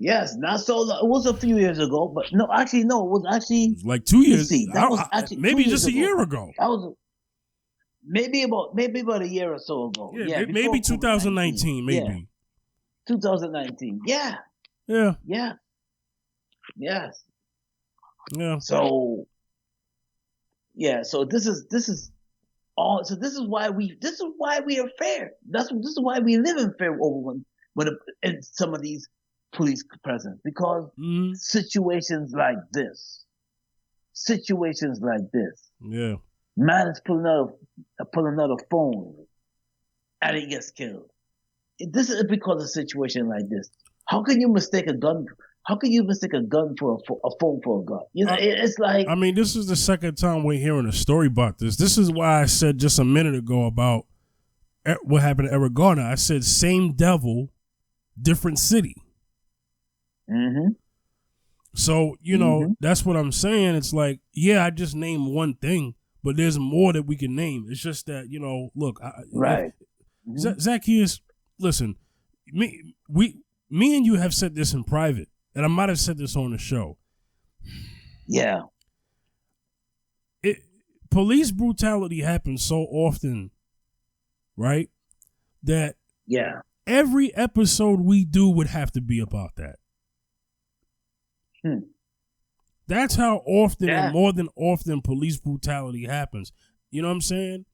Yes. Not so long. It was a few years ago, but no, it was like 2 years. That was actually maybe just a year ago. That was maybe about a year or so ago. Yeah, maybe 2019. Maybe 2019. Yeah. So this is all. So this is why we are fair. This is why we live in fair over when in some of these police presence, because situations like this. Yeah. Man is pulling out a phone and he gets killed. This is because of a situation like this. How can you mistake a gun? How can you mistake a gun for a phone for a gun? You know, it's like. I mean, this is the second time we're hearing a story about this. This is why I said just a minute ago about what happened to Eric Garner. I said same devil, different city. Mm-hmm. So, that's what I'm saying. It's like, yeah, I just named one thing, but there's more that we can name. It's just that, look. Right. Zacchaeus, listen, me and you have said this in private, and I might have said this on the show. Yeah. Police brutality happens so often, right, that every episode we do would have to be about that. That's how often and more than often police brutality happens. You know what I'm saying?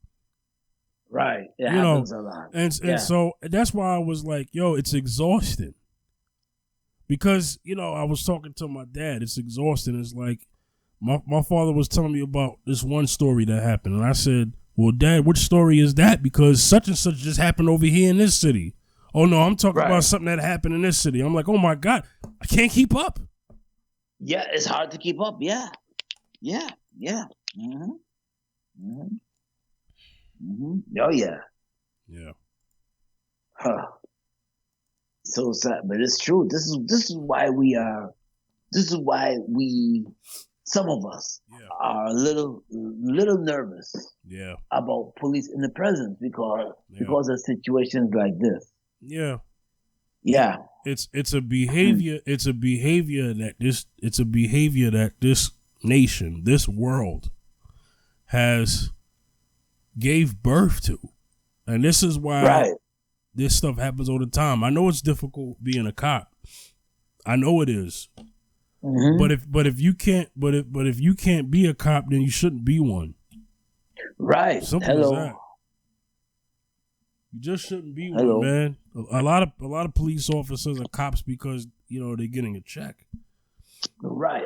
Right. It happens a lot. And so that's why I was like, yo, it's exhausting. Because, I was talking to my dad. It's exhausting. It's like my father was telling me about this one story that happened. And I said, well, Dad, which story is that? Because such and such just happened over here in this city. Oh, no, I'm talking about something that happened in this city. I'm like, oh, my God, I can't keep up. Yeah, it's hard to keep up. Yeah. Mm-hmm. Oh, yeah. Yeah. Huh. So sad, but it's true. This is why some of us are a little nervous about police in the presence because of situations like this. Yeah. Yeah. It's a behavior that this nation, this world has gave birth to. And this is why this stuff happens all the time. I know it's difficult being a cop. I know it is. Mm-hmm. But if you can't be a cop, then you shouldn't be one. Right. Simple as that. You just shouldn't be one, man. A lot of police officers are cops because they're getting a check. Right.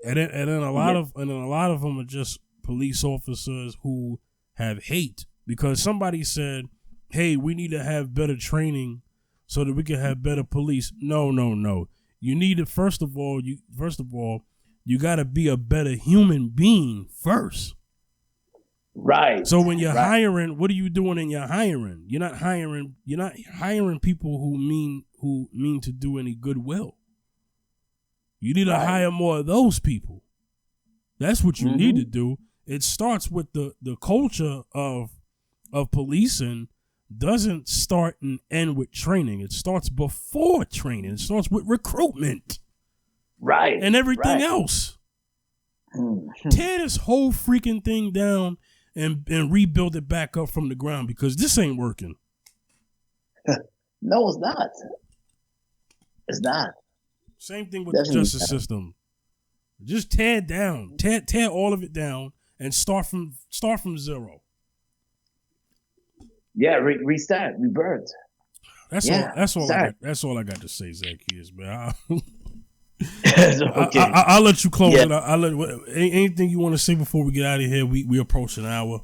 And then a lot of them are just police officers who have hate because somebody said, hey, we need to have better training so that we can have better police. No. You need to first of all, you got to be a better human being first. Right. So when you're hiring, what are you doing in your hiring? You're not hiring people who mean to do any goodwill. You need to hire more of those people. That's what you need to do. It starts with the culture of policing. Doesn't start and end with training. It starts before training. It starts with recruitment. Right. And everything else. Tear this whole freaking thing down and rebuild it back up from the ground, because this ain't working. No, it's not. It's not. Same thing with the justice system. Just tear it down. Tear all of it down and start from zero. Yeah, restart, rebirth. That's all I got to say, Zacchaeus, man. Okay. I'll let you close it. Anything you want to say before we get out of here? We approach an hour.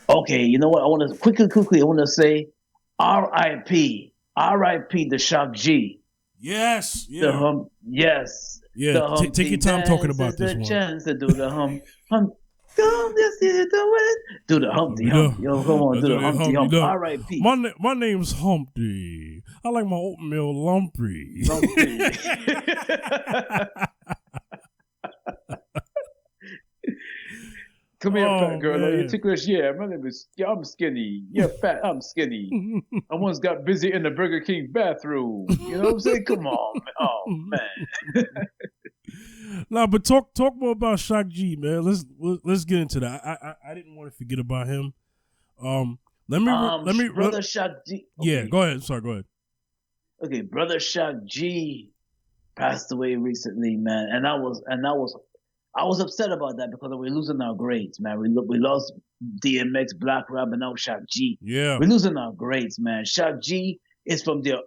Okay, you know what? I want to quickly. I want to say, R.I.P. the Shock G. Yes. Yeah. Yes. Yeah. Take your time talking about this one. Chance to do the hum. Come, just do it. Do the Humpty Hump. Yo, come on, do the Humpty Hump. R.I.P. My name's Humpty. I like my oatmeal lumpy. Come here, fat girl. Are you ticklish? Yeah, my name is. Yeah, I'm skinny. You're fat. I'm skinny. I once got busy in the Burger King bathroom. You know what I'm saying? Come on, man. Oh man. Nah, but talk more about Shock G, man. Let's get into that. I didn't want to forget about him. Let me Brother Shock G. Okay. Yeah, go ahead. Sorry, go ahead. Okay, Brother Shock G passed away recently, man, and I was upset about that because we're losing our greats, man. We lost DMX, Black Rap, and now Shock G. Yeah, we're losing our greats, man. Shock G is from the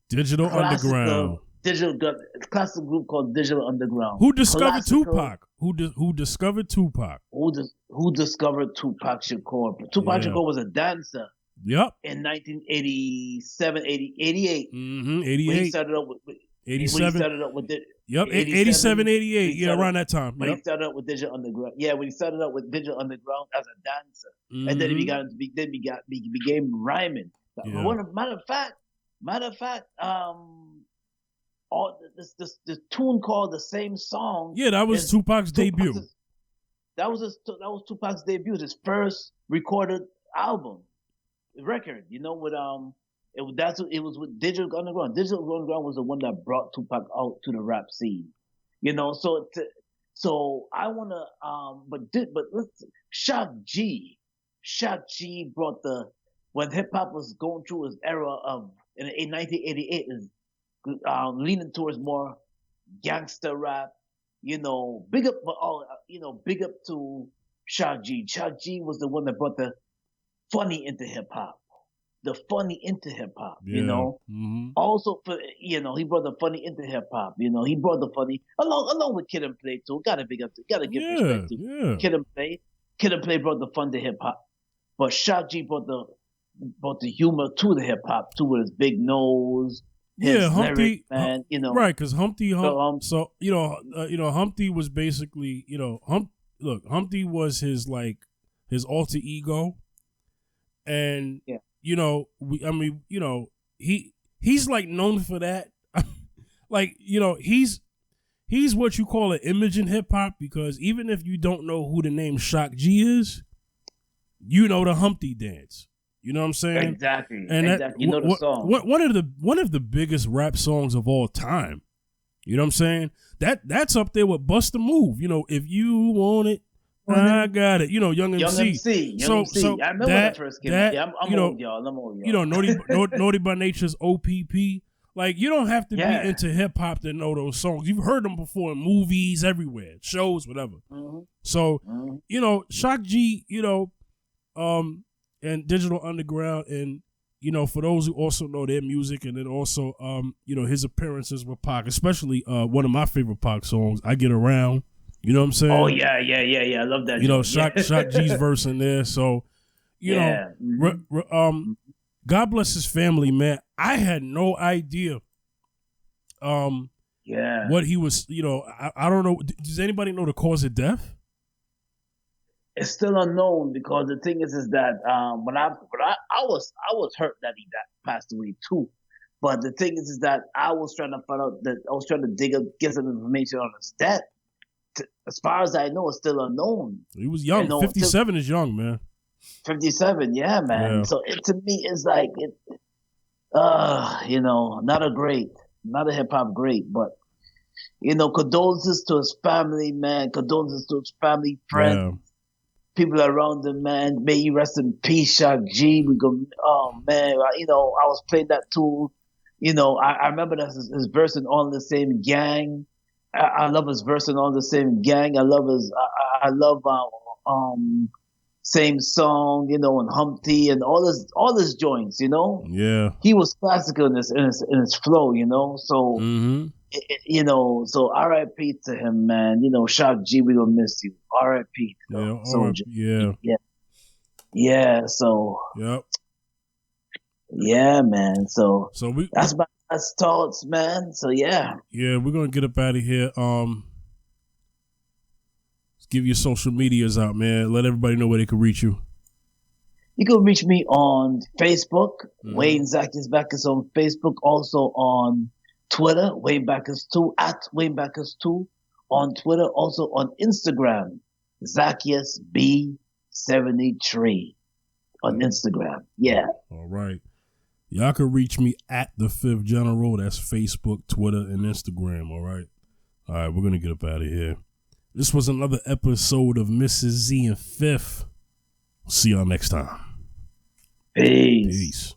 Digital Underground. Classic group called Digital Underground. Who discovered Tupac? Who discovered Tupac? Who discovered Tupac Shakur? Tupac Shakur was a dancer. Yep. In 1987, 88. 88. When he started up with 87. When he started up with it. Yep. 87, 88. Yeah, around that time. When he started up with Digital Underground. Yeah, when he started up with Digital Underground as a dancer, and then he became rhyming. Yeah. Matter of fact, all this tune called The Same Song. Yeah, that was Tupac's debut. That was Tupac's debut, his first recorded record. You know, with it was with Digital Underground. Digital Underground was the one that brought Tupac out to the rap scene. You know, so I wanna but let's Shock G brought when hip hop was going through his era of in 1988 is leaning towards more gangster rap, you know, big up to Shock G. Shock G was the one that brought the funny into hip hop. You know. Mm-hmm. Also, he brought the funny into hip hop. You know, he brought the funny along with Kid and Play too. Gotta give respect to Kid and Play. Kid and Play brought the fun to hip hop, but Shock G brought the humor to the hip hop too, with his big nose. Humpty, man, you know, right? Because Humpty was basically, Humpty was his alter ego, and he's like known for that. He's what you call an image in hip hop, because even if you don't know who the name Shock G is, you know the Humpty dance. You know what I'm saying? Exactly. And you know the song. One of the biggest rap songs of all time. You know what I'm saying? That's up there with Bust a Move. You know, if you want it, I got it. You know, Young MC. So I remember when that first came out. Yeah, I'm old, y'all. You know, Naughty by Nature's OPP. Like, you don't have to be into hip hop to know those songs. You've heard them before in movies, everywhere, shows, whatever. Mm-hmm. So, Shock G, and Digital Underground, and for those who also know their music, and then also his appearances with Pac, especially one of my favorite Pac songs, I Get Around. You know what I'm saying? Oh yeah, I love that. Shock G's verse in there. So God bless his family, man. I had no idea Yeah. what he was, I don't know. Does anybody know the cause of death? It's still unknown because the thing is that when I was hurt that he passed away too. But the thing is that I was trying to find out that I was trying to dig up, get some information on his death. As far as I know, it's still unknown. He was young. 57 is young, man. 57, yeah, man. Yeah. So it to me is like not a hip hop great, but condolences to his family, man. Condolences to his family, friends. Yeah. People around him, man. May you rest in peace, Shock G. We go, oh man, I was playing that too. I remember that his verse in All in the Same Gang. I love his verse in All in the Same Gang. I love I love Same Song, and Humpty and all his joints, Yeah. He was classical in his flow, So so R.I.P. to him, man. Shock G, we gonna miss you. R.I.P. Yeah. Soldier. Yeah. So. Yep. Yeah, man. So that's my last thoughts, man. So yeah. Yeah, we're gonna get up out of here. Let's give your social medias out, man. Let everybody know where they can reach you. You can reach me on Facebook. Wayne Zacchaeus Backus on Facebook. Also on Twitter, Wayne Backus 2 at Wayne Backus 2 on Twitter. Also on Instagram, Zacchaeus B73 on Instagram. Yeah. All right. Y'all can reach me at the Fifth General. That's Facebook, Twitter, and Instagram. All right. All right. We're gonna get up out of here. This was another episode of Mrs. Z and Fifth. See y'all next time. Peace. Peace.